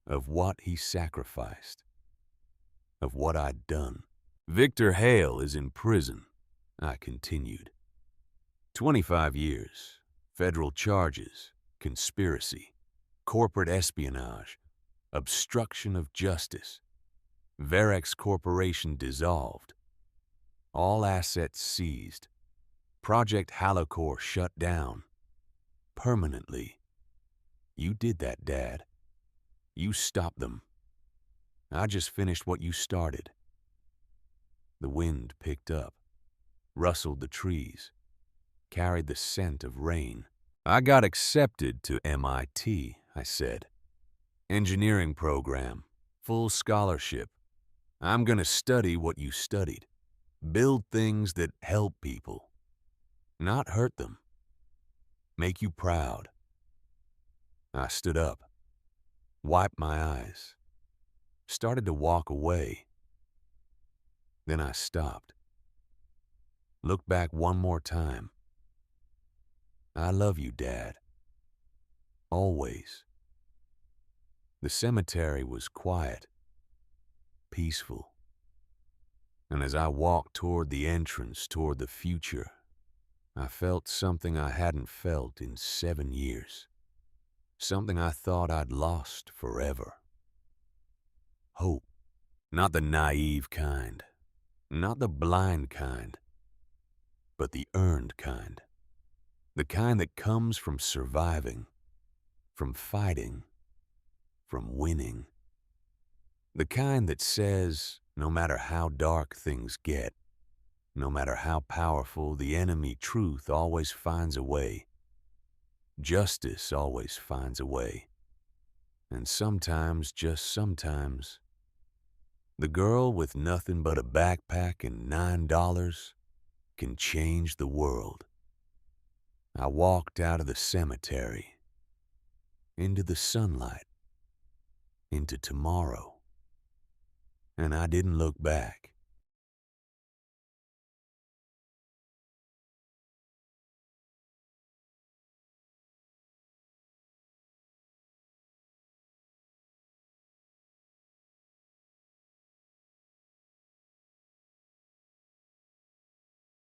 of what he sacrificed, of what I'd done. Victor Hale is in prison, I continued. 25 years, federal charges, conspiracy, corporate espionage, obstruction of justice, Varex Corporation dissolved, all assets seized, Project Halocore shut down, permanently. You did that, Dad. You stopped them. I just finished what you started. The wind picked up, rustled the trees, carried the scent of rain. I got accepted to MIT, I said. Engineering program, full scholarship. I'm gonna study what you studied. Build things that help people, not hurt them. Make you proud. I stood up, wiped my eyes, started to walk away. Then I stopped. Looked back one more time. I love you, Dad. Always. The cemetery was quiet, peaceful. And as I walked toward the entrance, toward the future, I felt something I hadn't felt in 7 years. Something I thought I'd lost forever. Hope. Not the naive kind, not the blind kind, but the earned kind. The kind that comes from surviving, from fighting, from winning. The kind that says, no matter how dark things get, no matter how powerful the enemy, truth always finds a way. Justice always finds a way. And sometimes, just sometimes, the girl with nothing but a backpack and $9 can change the world. I walked out of the cemetery, into the sunlight, into tomorrow, and I didn't look back.